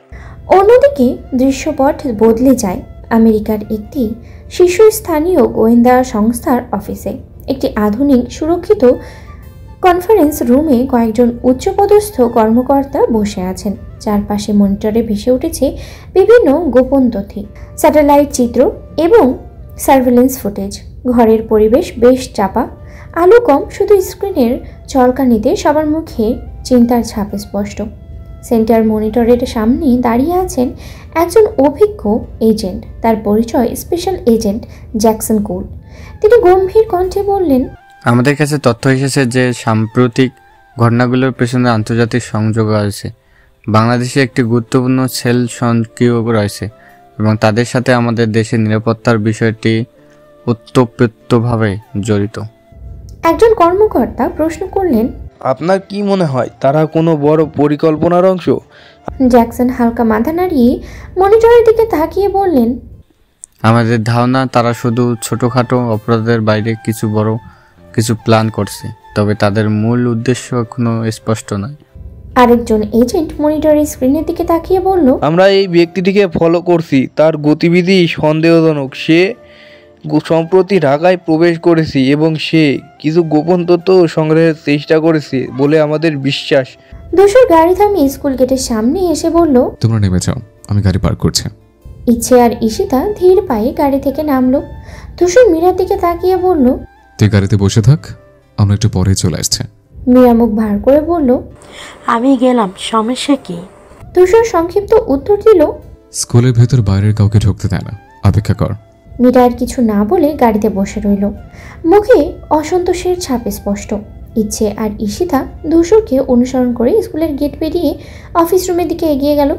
Speaker 1: অন্যদিকে দৃশ্যপট বদলে যায় আমেরিকার একটি শীর্ষস্থানীয় গোয়েন্দা সংস্থার অফিসে। একটি আধুনিক সুরক্ষিত কনফারেন্স রুমে কয়েকজন উচ্চপদস্থ কর্মকর্তা বসে আছেন। চারপাশে মনিটরে ভেসে উঠেছে বিভিন্ন গোপন তথ্য, স্যাটেলাইট চিত্র এবং সার্ভেলেন্স ফুটেজ। ঘরের পরিবেশ বেশ চাপা, আলো কম, শুধু স্ক্রিনের ঝলকানিতে সবার মুখে চিন্তার ছাপ স্পষ্ট। সেন্টার মনিটরের সামনে দাঁড়িয়ে আছেন একজন অভিজ্ঞ এজেন্ট, তার পরিচয় স্পেশাল এজেন্ট জ্যাকসন কুল। তিনি গম্ভীর কণ্ঠে বললেন,
Speaker 12: আমাদের কাছে তথ্য এসেছে যে সাম্প্রতিক ঘটনাগুলোর পেছনে আন্তর্জাতিক সংযোগ আছে। বাংলাদেশে একটি গুরুত্বপূর্ণ সেল সক্রিয় রয়েছে এবং তাদের সাথে আমাদের দেশের নিরাপত্তার বিষয়টি ওতপ্রোতভাবে জড়িত।
Speaker 1: একজন কর্মকর্তা প্রশ্ন করলেন,
Speaker 9: আপনার কি মনে হয় তারা কোনো বড় পরিকল্পনার অংশ?
Speaker 1: জ্যাকসন হালকা মাথা নাড়িয়ে মনিটরের দিকে তাকিয়ে বললেন,
Speaker 12: আমাদের ধারণা তারা শুধু ছোটখাটো অপরাধের বাইরে বড় কিছু প্ল্যান করছে, তবে তাদের মূল উদ্দেশ্য এখনো স্পষ্ট নয়।
Speaker 1: আরেকজন এজেন্ট মনিটরের স্ক্রিনের দিকে তাকিয়ে বলল,
Speaker 9: আমরা এই ব্যক্তিটিকে ফলো করছি, তার গতিবিধি সন্দেহজনক। সে সম্প্রতি ঢাকায় প্রবেশ করেছে এবং সে কিছু গোপন তথ্য সংগ্রহের চেষ্টা করেছে বলে আমাদের বিশ্বাস।
Speaker 1: ধূসর গাড়ি থামিয়ে স্কুল গেটের সামনে এসে বলল,
Speaker 8: তোমরা নেমে যাও, আমি গাড়ি পার্ক করছি।
Speaker 1: ইচ্ছে আর ঈশিতা ধীর পায়ে গাড়ি থেকে নামলো। ধূসর মীরার দিকে তাকিয়ে বলল,
Speaker 8: তুই গাড়িতে বসে থাক, আমরা একটু পরে চলে আসছে।
Speaker 1: মীরা মুখ ভার করে বলল,
Speaker 11: আমি গেলাম, সমস্যা কি?
Speaker 1: ধূসর সংক্ষিপ্ত উত্তর দিল,
Speaker 8: স্কুলের ভেতর বাইরের কাউকে ঢুকতে দেয় না, অপেক্ষা কর।
Speaker 1: মীরা আর কিছু না বলে গাড়িতে বসে রইল, মুখে অসন্তোষের ছাপ স্পষ্ট। ইচ্ছে আর ঈশিতা ধূসরকে অনুসরণ করে স্কুলের গেট পেরিয়ে অফিস রুমের দিকে এগিয়ে গেল।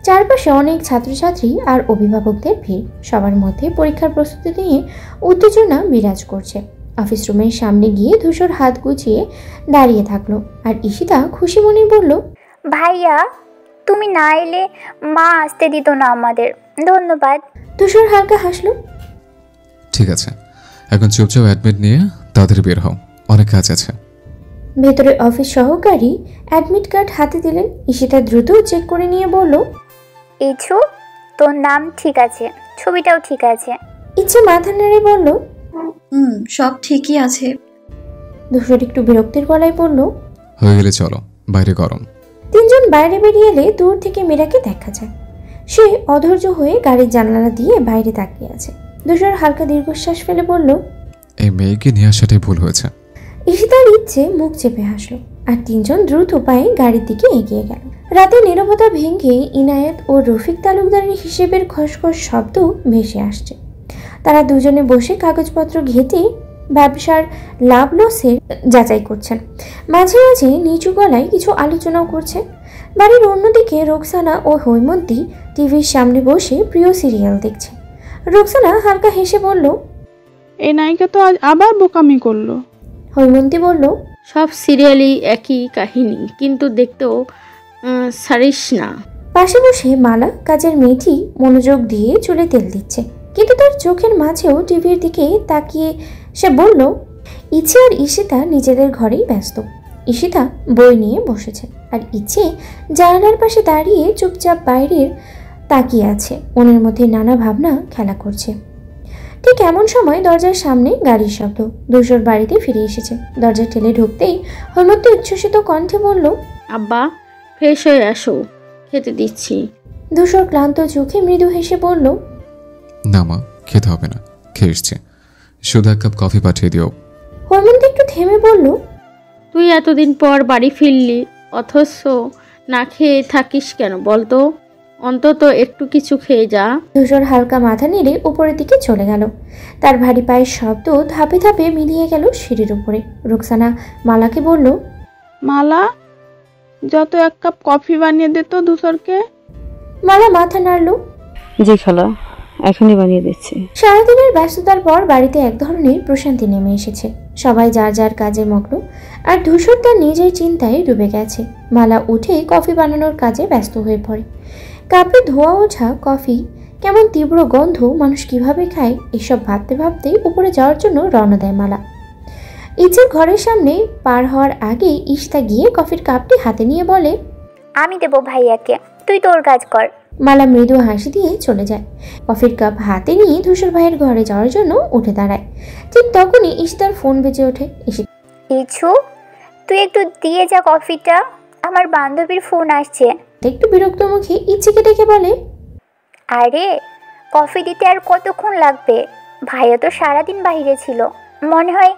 Speaker 1: চারপাশে অনেক ছাত্রছাত্রী আর অভিভাবকদের ভিড়, সবার মধ্যে পরীক্ষার প্রস্তুতি নিয়ে উত্তেজনা বিরাজ করছে। অফিস রুমের সামনে গিয়ে ধূসর হাত গুছিয়ে দাঁড়িয়ে থাকলো, আর ঈশিতা খুশি মনে বলল,
Speaker 7: ভাইয়া তুমি না এলে মা আসতে দিত না আমাদের, ধন্যবাদ।
Speaker 1: ধূসর হালকা হাসলো।
Speaker 8: ঠিক আছে, এখন চুপচাপ অ্যাডমিট নিয়ে তাড়াতাড়ি বের হও, অনেক কাজ আছে।
Speaker 1: ভেতরে অফিস সহকারী অ্যাডমিট কার্ড হাতে দিলেন। ঈশিতা দ্রুত চেক করে নিয়ে বলল,
Speaker 7: ইচ্ছু তোর নাম ঠিক আছে, ছবিটাও ঠিক আছে।
Speaker 1: ইচ্ছে মাথা নেড়ে বলল,
Speaker 5: সব ঠিকই আছে।
Speaker 1: ধূসর একটু বিরক্তির গলায় বলল,
Speaker 8: হয়ে গেলে চলো, বাইরে গরম।
Speaker 1: তিনজন বাইরে বেরিয়ে এলে দূর থেকে মীরাকে দেখা যায়। সে অধৈর্য হয়ে গাড়ির জানালা দিয়ে বাইরে তাকিয়ে আছে। ধূসর হালকা দীর্ঘশ্বাস ফেলে বলল,
Speaker 8: এই মেয়েকে নিয়ে আসাটাই ভুল হয়েছে।
Speaker 1: ঈশিতার ইচ্ছে মুখ চেপে হাসলো, আর তিনজন দ্রুত পায়ে গাড়ির দিকে এগিয়ে গেল। রাতে নীরবতা ভেঙে ইনায়েত ও রফিক তালুকদারের হিসেবের খসখস শব্দ ভেসে আসছে। তারা দুজনে বসে কাগজপত্র ঘেঁটে ব্যবসার লাভ লসের যাচাই করছেন, মাঝে মাঝে নিচু গলায় কিছু আলোচনাও করছে। বাড়ির অন্যদিকে রোকসানা ও হৈমন্তী টিভির সামনে বসে প্রিয় সিরিয়াল দেখছে। রোকসানা হালকা হেসে বলল,
Speaker 3: এই নায়িকা তো আজ আবার বোকামি করলো।
Speaker 1: হৈমন্তী বলল,
Speaker 2: সব সিরিয়ালই একই কাহিনী, কিন্তু দেখতেও সারিস না।
Speaker 1: পাশে বসে মালা কাজের মেয়েটি মনোযোগ দিয়ে চুলে তেল দিচ্ছে, কিন্তু তার চোখের মাঝেও টিভির দিকে তাকিয়ে সে বলল, ইচ্ছে আর ঈশিতা নিজেদের ঘরেই ব্যস্ত। ঈশিতা বই নিয়ে বসেছে, আর ইচ্ছে জানালার পাশে দাঁড়িয়ে চুপচাপ বাইরের তাকিয়ে আছে, মনের মধ্যে নানা ভাবনা খেলা করছে। ঠিক এমন সময় দরজার সামনে গাড়ির শব্দ। ধূসর বাড়িতে ফিরে এসেছে। দরজা ঠেলে ঢুকতেই হৈমন্তী উচ্ছ্বসিত কণ্ঠে বলল,
Speaker 2: আব্বা ফ্রেশ হয়ে আসো, খেতে দিচ্ছি।
Speaker 1: ধূসর ক্লান্ত চোখে মৃদু হেসে বলল,
Speaker 8: না মা, খেতে হবে না, খেয়ে এসছি, শুধু এক কাপ কফি পাঠিয়ে দিও।
Speaker 1: হৈমন্তী একটু থেমে বলল,
Speaker 2: তুই এতদিন পর বাড়ি ফিরলি, অথচ না খেয়ে থাকিস কেন বলতো? অন্তত একটু কিছু খেয়ে যা।
Speaker 1: ধূসর হালকা মাথা নেড়ে উপরের দিকে চলে গেল। তার ভারী পায়ের শব্দ ধাপে ধাপে মিলিয়ে গেল সিঁড়ির উপরে। রুকসানা মালাকে বলল,
Speaker 3: মালা, যত এক কাপ কফি বানিয়ে দে তো ধূসরকে।
Speaker 1: মালা মাথা নাড়ল।
Speaker 13: জি খালা, এখনই বানিয়ে দিচ্ছি।
Speaker 1: সারাদিনের ব্যস্ততার পর বাড়িতে এক ধরনের প্রশান্তি নেমে এসেছে। সবাই যার যার কাজে মগ্ন, আর ধূসর তার নিজের চিন্তায় ডুবে গেছে। মালা উঠে কফি বানানোর কাজে ব্যস্ত হয়ে পড়ে। কাপে ধোয়া ওঠা কফি, কেমন তীব্র গন্ধ, মানুষ কিভাবে খায়, এসব ভাবতে ভাবতেই উপরে যাওয়ার জন্য রওনা দেয় মালা। ইচ্ছের ঘরের সামনে পার হওয়ার আগে ঈশিতা গিয়ে কফির কাপটি হাতে নিয়ে বলে,
Speaker 7: আমি দেবো ভাইয়াকে, তুই তোর কাজ কর।
Speaker 1: মালা মৃদু হাসি দিয়ে চলে যায়। কফির কাপ হাতে নিয়ে ধূসর ভাইয়ের ঘরে যাওয়ার জন্য উঠে দাঁড়ায়। ঠিক তখনই ঈশিতার ফোন বেজে ওঠে।
Speaker 7: ইচ্ছু, তুই একটু দিয়ে যা কফিটা, আমার বান্ধবীর ফোন আসছে।
Speaker 1: একটু বিরক্ত মুখে ইচ্ছেকে ডেকে বলে,
Speaker 7: আরে কফি দিতে আর কতক্ষণ লাগবে? ভাইয়া তো সারাদিন বাইরে ছিল, মনে হয়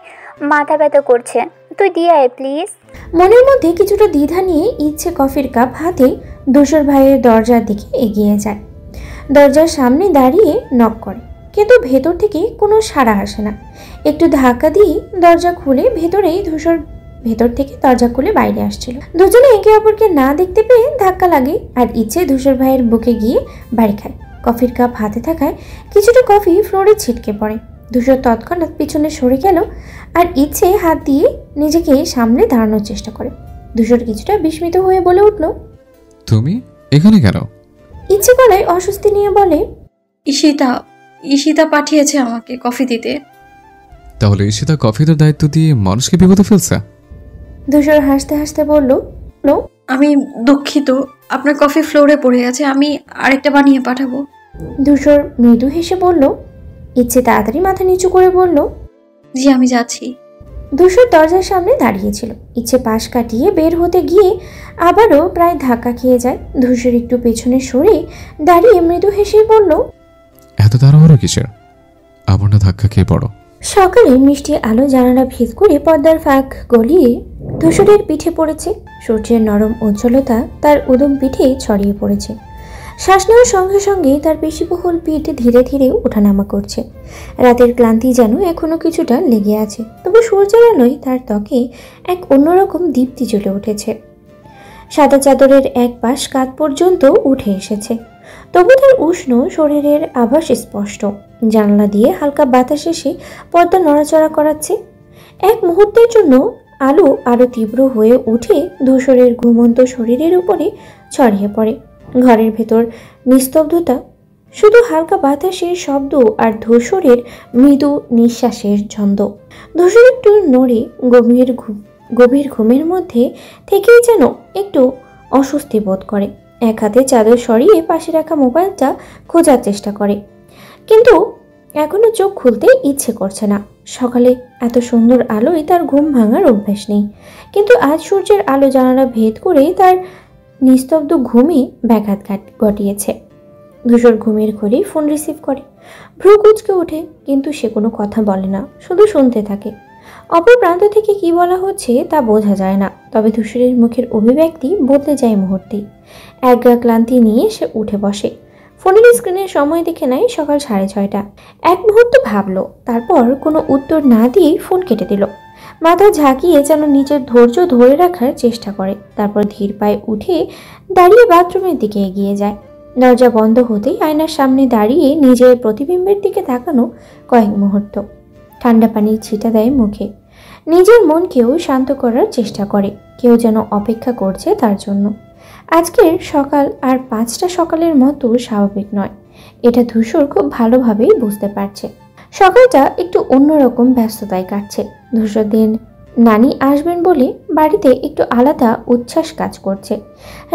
Speaker 7: মাথা ব্যথা করছে, তুই দিয়ে আয় প্লিজ।
Speaker 1: মনের মধ্যে কিছুটা দ্বিধা নিয়ে ইচ্ছে কফির কাপ হাতে ধূসর ভাইয়ের দরজার দিকে এগিয়ে যায়। দরজার সামনে দাঁড়িয়ে নক করে, কিন্তু ভেতর থেকে কোনো সাড়া আসে না। একটু ধাক্কা দিয়ে দরজা খুলে ধূসর ভেতর থেকে দরজা খুলে বাইরে আসছিল। দুজনে একে অপরকে না দেখতে পেয়ে ধাক্কা লাগে, আর ইচ্ছে ধূসর ভাইয়ের বুকে গিয়ে বাড়ি খায়। কফির কাপ হাতে থাকায় কিছুটা কফি ফ্লোরে ছিটকে পড়ে। ধূসর তৎক্ষণাৎ পিছনে সরে গেল, আর ইচ্ছে হাত দিয়ে নিজেকে সামনে দাঁড়ানোর চেষ্টা করে। ধূসর কিছুটা বিস্মিত হয়ে বলে উঠল,
Speaker 8: তুমি এখানে কেন?
Speaker 1: ইচ্ছে গলায় অস্বস্তি নিয়ে বলে,
Speaker 5: ঈশিতা পাঠিয়েছে আমাকে কফি দিতে।
Speaker 8: তাহলে ঈশিতা কফির দায়িত্ব দিয়ে মানুষকে বিপদে ফেলছে?
Speaker 1: ধূসর হাসতে হাসতে বলল,
Speaker 5: আমি দুঃখিত, আপনার কফি ফ্লোরে পড়ে গেছে, আমি আরেকটা বানিয়ে পাঠাবো।
Speaker 1: ধূসর মৃদু হেসে বলল। ইচ্ছে তাড়াতাড়ি মাথা নিচু করে বলল,
Speaker 5: জি আমি যাচ্ছি।
Speaker 1: ধূসর দরজার সামনে দাঁড়িয়েছিল। ইচ্ছে পাশ কাটিয়ে বের হতে গিয়ে আবারও প্রায় ধাক্কা খেয়ে যায়। ধূসর একটু পেছনে সরে দাঁড়িয়ে মৃদু হেসে বলল,
Speaker 8: এত তাড়াহুড়ো কিসের? আবার না ধাক্কা খেয়ে পড়ো।
Speaker 1: সকালে মিষ্টি আলো জানালা ভেদ করে পর্দার ফাঁক গলিয়ে ধূসরের পিঠে পড়েছে। সূর্যের নরম উজ্জ্বলতা তার উদম পিঠে ছড়িয়ে পড়েছে। শ্বাস নেওয়ার সঙ্গে সঙ্গে তার পেশিবহুল পিঠ ধীরে ধীরে ওঠানামা করছে। রাতের ক্লান্তি যেন এখনো কিছুটা লেগে আছে, তবে সূর্যের আলোয় তার ত্বকে এক অন্যরকম দীপ্তি জ্বলে উঠেছে। সাদা চাদরের এক পাশ কাঁধ পর্যন্ত উঠে এসেছে, তবু তার উষ্ণ শরীরের আভাস স্পষ্ট। জানলা দিয়ে হালকা বাতাস এসে পর্দা নড়াচড়া করাচ্ছে। এক মুহূর্তের জন্য আলো আরো তীব্র হয়ে উঠে ধূসরের ঘুমন্ত শরীরের উপরে ছড়িয়ে পড়ে। ঘরের ভেতর নিস্তব্ধতা, শুধু হালকা বাতাসের শব্দ আর ধূসরের মৃদু নিঃশ্বাসের ছন্দ। ধূসর একটু নড়ে গভীর ঘুমের মধ্যে থেকেই যেন একটু অস্বস্তি বোধ করে। এক হাতে চাদর সরিয়ে পাশে রাখা মোবাইলটা খোঁজার চেষ্টা করে, কিন্তু এখনো চোখ খুলতে ইচ্ছে করছে না। সকালে এত সুন্দর আলোয় তার ঘুম ভাঙার অভ্যাস নেই, কিন্তু আজ সূর্যের আলো জানালা ভেদ করে তার নিস্তব্ধ ঘুমে ব্যাঘাত ঘটিয়েছে। ধূসর ঘুমের ঘরে ফোন রিসিভ করে, ভ্রু কুঁচকে ওঠে, কিন্তু সে কোনো কথা বলে না, শুধু শুনতে থাকে। অপর প্রান্ত থেকে কি বলা হচ্ছে তা বোঝা যায় না, তবে ধূসরের মুখের অভিব্যক্তি বদলে যায় মুহূর্তেই। একগা ক্লান্তি নিয়ে সে উঠে বসে। ফোনের স্ক্রিনের সময় দেখে নেয় সকাল 6:30। এক মুহূর্ত ভাবলো, তারপর কোনো উত্তর না দিয়েই ফোন কেটে দিল। মাথা ঝাঁকিয়ে যেন নিজের ধৈর্য ধরে রাখার চেষ্টা করে, তারপর ধীর পায়ে উঠে দাঁড়িয়ে বাথরুমের দিকে এগিয়ে যায়। দরজা বন্ধ হতেই আয়নার সামনে দাঁড়িয়ে নিজের প্রতিবিম্বের দিকে তাকানো কয়েক মুহূর্ত। ঠান্ডা পানির ছিটা দেয় মুখে। নিজের মনকেও শান্ত করার চেষ্টা করে, কেউ যেন অপেক্ষা করছে তার জন্য। আজকের সকাল আর 5টা সকালের মতো স্বাভাবিক নয়, এটা ধূসর খুব ভালোভাবেই বুঝতে পারছে। সকালটা একটু অন্যরকম ব্যস্ততায় কাটছে। ধূসর দিন নানি আসবেন বলে বাড়িতে একটু আলাদা উচ্ছ্বাস কাজ করছে।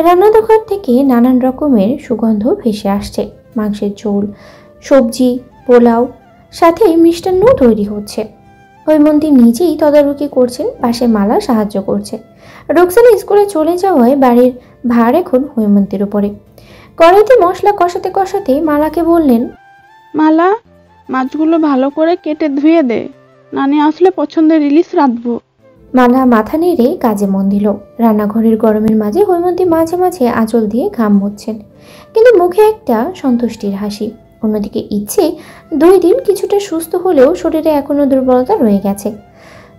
Speaker 1: রান্নাঘর থেকে নানান রকমের সুগন্ধ ভেসে আসছে। মাংসের ঝোল, সবজি, পোলাও, সাথে মিষ্টান্ন তৈরি হচ্ছে। হৈমন্তী নিজেই তদারকি করছেন, পাশে মালা সাহায্য করছে। রোকসানা স্কুলে চলে যাওয়ায় বাড়ির ভার এখন হৈমন্তীর উপরে। কড়াইতে মশলা কষাতে কষাতে মালাকে বললেন,
Speaker 3: মালা, মাছগুলো ভালো করে কেটে ধুয়ে দে, নানি আসলে পছন্দের ইলিশ রাঁধবো।
Speaker 1: মালা মাথা নেড়ে কাজে মন দিল। রান্নাঘরের গরমের মাঝে হৈমন্তী মাঝে মাঝে আঁচল দিয়ে ঘাম মুছছেন, কিন্তু মুখে একটা সন্তুষ্টির হাসি। অন্যদিকে ইচ্ছে 2 দিন কিছুটা সুস্থ হলেও শরীরে এখনো দুর্বলতা রয়ে গেছে।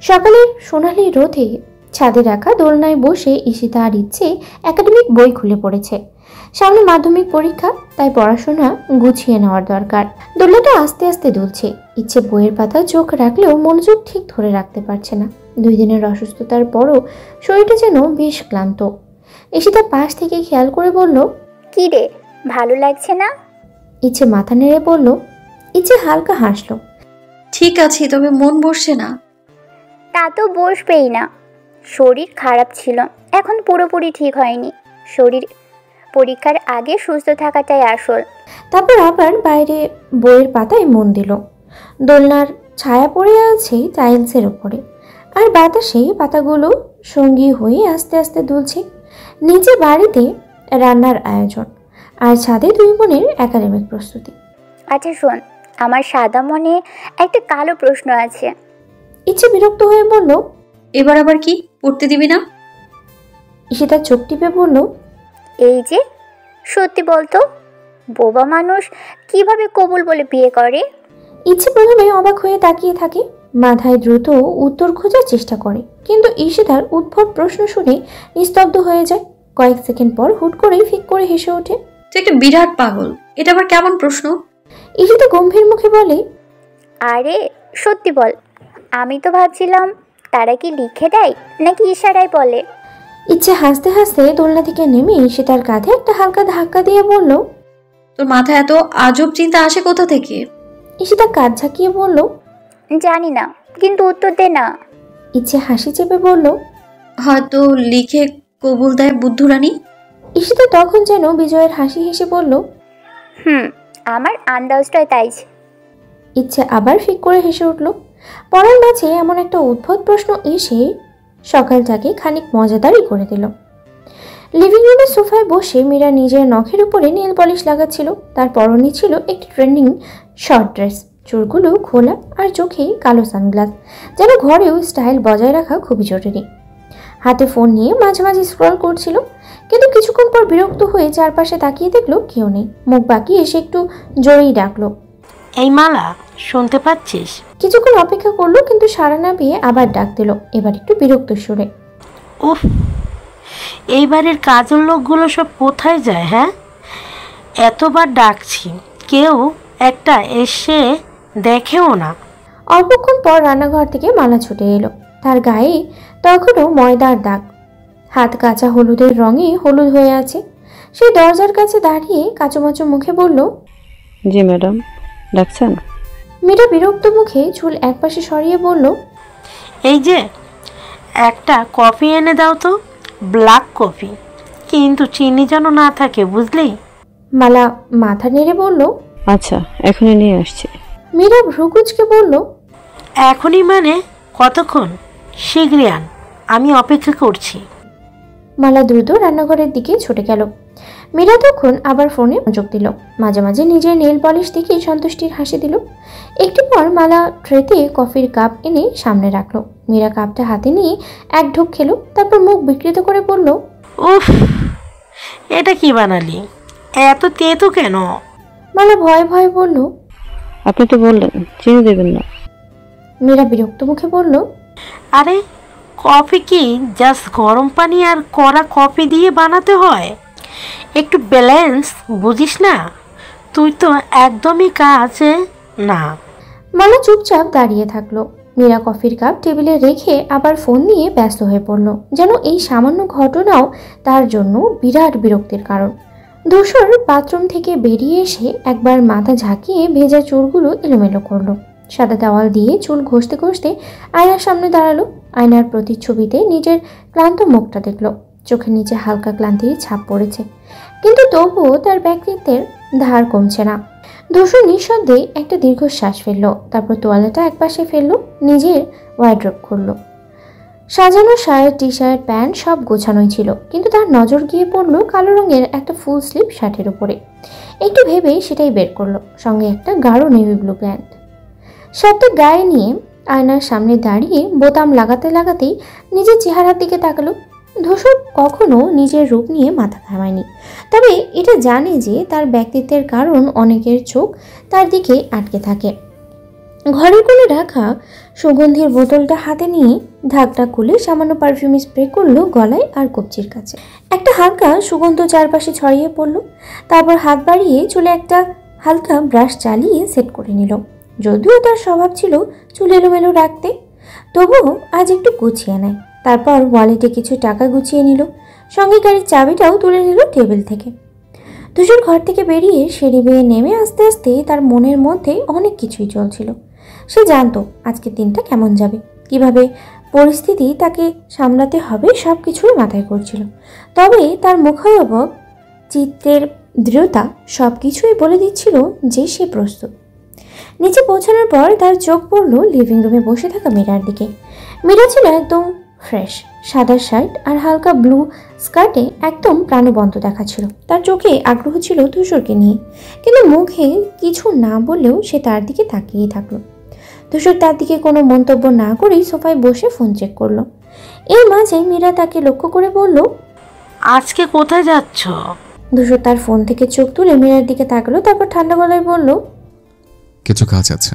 Speaker 1: সকালের সোনালি রোদে ছাদে রাখা দোলনায় বসে ঈশিতা আর ইচ্ছে একাডেমিক বই খুলে পড়েছে। সামনে মাধ্যমিক পরীক্ষা, তাই পড়াশোনা গুছিয়ে নেওয়ার দরকার। দোলনাটা আস্তে আস্তে দুলছে। ইচ্ছে বইয়ের পাতা চোখ রাখলেও মনোযোগ ঠিক ধরে রাখতে পারছে না। 2 দিনের অসুস্থতার পরও শরীরটা যেন বেশ ক্লান্ত। ঈশিতা পাশ থেকে খেয়াল করে বলল,
Speaker 7: কি রে, ভালো লাগছে না?
Speaker 1: ইচ্ছে মাথা নেড়ে বলল। ইচ্ছে হালকা হাসলো,
Speaker 5: ঠিক আছে, তবে মন বসছে না।
Speaker 7: তা তো বসবেই না, শরীর খারাপ ছিল, এখন পুরোপুরি ঠিক হয়নি। শরীর পরীক্ষার আগে সুস্থ থাকাটাই আসল।
Speaker 1: তারপর আবার বাইরে বইয়ের পাতায় মন দিল। দোলনার ছায়া পড়ে আছে টাইলসের উপরে, আর বাতাসে পাতাগুলো সঙ্গী হয়ে আস্তে আস্তে দুলছে। নিচে বাড়িতে রান্নার আয়োজন, আর ছাদে 2 বোনের একাডেমিক প্রস্তুতি।
Speaker 7: আচ্ছা শোন, আমার সাদা মনে একটা কালো প্রশ্ন আছে।
Speaker 1: ইচ্ছে বিরক্ত হয়ে বলল,
Speaker 5: এবার আবার কি পড়তে দিবি না?
Speaker 1: ঈশিতা চোখ টিপে বলল,
Speaker 7: এই যে সত্যি বলতো, বোবা মানুষ কিভাবে কবুল বলে বিয়ে করে?
Speaker 1: ইচ্ছে প্রথমে অবাক হয়ে তাকিয়ে থাকে, মাথায় দ্রুত উত্তর খোঁজার চেষ্টা করে, কিন্তু ঈশিতার উদ্ভট প্রশ্ন শুনে নিস্তব্ধ হয়ে যায়। কয়েক সেকেন্ড পর হুট করেই ফিক করে হেসে ওঠে।
Speaker 5: তুই একটা বিরাট পাগল, এটা আবার কেমন প্রশ্ন?
Speaker 1: ঈশিতা গম্ভীর মুখে বলে,
Speaker 7: আরে সত্যি বল, আমি তো ভাবছিলাম তারা কি লিখে দেয় নাকি ইশারায় বলে।
Speaker 1: ইচ্ছে হাসতে হাসতে দোলনা থেকে নেমে ঈশিতার কাঁধে একটা হালকা ধাক্কা দিয়ে বলল,
Speaker 5: তোর মাথায় এত আজব চিন্তা আসে কোথা থেকে?
Speaker 1: ঈশিতা কাঁধ ঝাঁকিয়ে বলল,
Speaker 7: জানি না, কিন্তু উত্তর দে না।
Speaker 1: ইচ্ছে হাসি চেপে বলল,
Speaker 5: হয়তো লিখে কবুল দেয় বুদ্ধুরানী।
Speaker 1: ঈশিতা তখন যেন বিজয়ের হাসি হেসে বলল,
Speaker 7: আমার আন্দাজটাই তাই।
Speaker 1: ইচ্ছে আবার ফিক করে হেসে উঠল। পড়ার মাঝে এমন একটা উদ্ভট প্রশ্ন এসে সকালটাকে খানিক মজাদারই করে দিল। লিভিং রুমের সোফায় বসে মীরা নিজের নখের উপরে নেল পলিশ লাগাচ্ছিল। তার পরনে ছিল একটি ট্রেন্ডিং শর্ট ড্রেস, চুলগুলো খোলা আর চোখে কালো সানগ্লাস, যেন ঘরেও স্টাইল বজায় রাখা খুবই জরুরি। হাতে ফোন নিয়ে মাঝে মাঝে স্ক্রল করছিল, কিন্তু কিছুক্ষণ পর বিরক্ত হয়ে চারপাশে তাকিয়ে দেখলো কেউ নেই। মুখ বাঁকিয়ে এসে একটু জোরেই ডাকলো,
Speaker 11: এই মালা, শুনতে পাচ্ছিস?
Speaker 1: কিছুক্ষণ অপেক্ষা করলো, কিন্তু সাড়া না পেয়ে আবার ডাক দিল, এবার একটু বিরক্ত সুরে।
Speaker 11: উফ, এইবারের কাজের লোকগুলো সব কোথায় যায়? হ্যাঁ, এতবার ডাকছি, কেউ একটা এসে দেখেও না।
Speaker 1: অল্পক্ষণ পর রান্নাঘর থেকে মালা ছুটে এলো। তার গায়ে তখনও ময়দার দাগ, হাত কাঁচা হলুদের রঙে হলুদ হয়ে আছে। সে দরজার কাছে দাঁড়িয়ে কাঁচোমাচো মুখে বলল,
Speaker 13: জি ম্যাডাম, ডাকছেন?
Speaker 1: মীরা বিরক্ত মুখে চুল একপাশে সরিয়ে বলল,
Speaker 11: এই যে একটা কফি এনে দাও তো, ব্ল্যাক কফি, কিন্তু চিনি যেন না থাকে, বুঝলি?
Speaker 1: মালা মাথা নেড়ে বলল,
Speaker 13: আচ্ছা, এখনই নিয়ে আসছি।
Speaker 1: মীরা ভ্রুকুচকে বলল,
Speaker 11: এখনই মানে কতক্ষণ? শীঘ্রই আন, আমি অপেক্ষা করছি।
Speaker 1: মালা দ্রুত রান্নাঘরের দিকে ছুটে গেল। মীরা তখন আবার ফোনে মনোযোগ দিল, মাঝে মাঝে নিজের নেল পলিশ দেখে সন্তুষ্টির হাসি দিল। একটু পর মালা ট্রেতে কফির কাপ এনে সামনে রাখলো। মীরা কাপটা হাতে নিয়ে এক ঢোক খেলো, তারপর মুখ বিকৃত করে বলল,
Speaker 11: উফ, এটা কি বানালি? এত তেতো কেন?
Speaker 1: মালা ভয়ে ভয়ে বলল,
Speaker 13: আপনি তো বললেন চিনি দেবেন না।
Speaker 1: মীরা বিরক্ত মুখে বলল,
Speaker 11: আরে কফি কি জাস্ট গরম পানি আর কড়া কফি দিয়ে বানাতে হয়? একটু ব্যালেন্স বুঝিস না? তুই তো একদমই কাছে না।
Speaker 1: মালা চুপচাপ দাঁড়িয়ে থাকলো। মীরা কফির কাপ টেবিলে রেখে আবার ফোন নিয়ে ব্যস্ত হয়ে পড়ল, যেন এই সামান্য ঘটনাও তার জন্য বিরাট বিরক্তির কারণ। ধূসর বাথরুম থেকে বেরিয়ে এসে একবার মাথা ঝাঁকিয়ে ভেজা চুলগুলো এলোমেলো করলো। সাদা দেওয়াল দিয়ে চুল ঘষতে ঘষতে আয়নার সামনে দাঁড়ালো। আয়নার প্রতিচ্ছবিতে নিজের ক্লান্ত মুখটা দেখলো। চোখের নিচে হালকা ক্লান্তির ছাপ পড়েছে, কিন্তু তবুও তার ব্যক্তিত্বের ধার কমছে না। ধূসর নিঃশব্দে একটা দীর্ঘশ্বাস ফেললো, তারপর তোয়ালেটা একপাশে ফেললো, নিজের ওয়ার্ড্রোব খুললো। সাজানো শার্ট, টি শার্ট, প্যান্ট সব গোছানোই ছিল, কিন্তু তার নজর গিয়ে পড়লো কালো রঙের একটা ফুল স্লিভ শার্টের উপরে। একটু ভেবে সেটাই বের করলো, সঙ্গে একটা গাঢ় নেভি ব্লু প্যান্ট। শার্টটা গায়ে নিয়ে আয়নার সামনে দাঁড়িয়ে বোতাম লাগাতে লাগাতেই নিজের চেহারার দিকে তাকালো। ধূসর কখনো নিজের রূপ নিয়ে মাথা ঘামায়নি, তবে এটা জানে যে তার ব্যক্তিত্বের কারণ অনেকের চোখ তার দিকে আটকে থাকে। ঘরের কোণে রাখা সুগন্ধির বোতলটা হাতে নিয়ে ঢাকটা খুলে সামান্য পারফিউম স্প্রে করলো গলায় আর কবজির কাছে। একটা হালকা সুগন্ধ চারপাশে ছড়িয়ে পড়লো, তারপর হাত বাড়িয়ে চুলে একটা হালকা ব্রাশ চালিয়ে সেট করে নিল। যদিও তার স্বভাব ছিল চুল এলোমেলো রাখতে, তবুও আজ একটু গুছিয়ে নেয়। তারপর ওয়ালেটে কিছু টাকা গুছিয়ে নিল, সঙ্গে গাড়ির চাবিটাও তুলে নিল টেবিল থেকে। ধূসর ঘর থেকে বেরিয়ে সিঁড়ি বেয়ে নেমে আস্তে আস্তে তার মনের মধ্যে অনেক কিছুই চলছিল। সে জানতো আজকের দিনটা কেমন যাবে, কিভাবে পরিস্থিতি তাকে সামলাতে হবে, সব কিছুই মাথায় করছিল। তবে তার মুখাবয়ব, চিত্তের দৃঢ়তা সব কিছুই বলে দিচ্ছিল যে সে প্রস্তুত। নিচে পৌঁছানোর পর তার চোখ পড়ল লিভিং রুমে বসে থাকা মীরার দিকে। মীরা ছিল একদম ফ্রেশ, সাদা শার্ট আর হালকা ব্লু স্কার্টে একদম প্রাণবন্ত দেখাচ্ছিল। তার চোখে আগ্রহ ছিল ধূসরকে নিয়ে, কিন্তু মুখে কিছু না বললেও সে তার দিকে তাকিয়েই থাকলো। ধূসর তার দিকে কোনো মন্তব্য না করেই সোফায় বসে ফোন চেক করলো। এর মাঝে মীরা তাকে লক্ষ্য করে বলল,
Speaker 11: আজকে কোথায় যাচ্ছ?
Speaker 1: ধূসর তার ফোন থেকে চোখ তুলে মীরার দিকে তাকালো, তারপর ঠান্ডা গলায় বলল,
Speaker 8: কিছু কাজ আছে,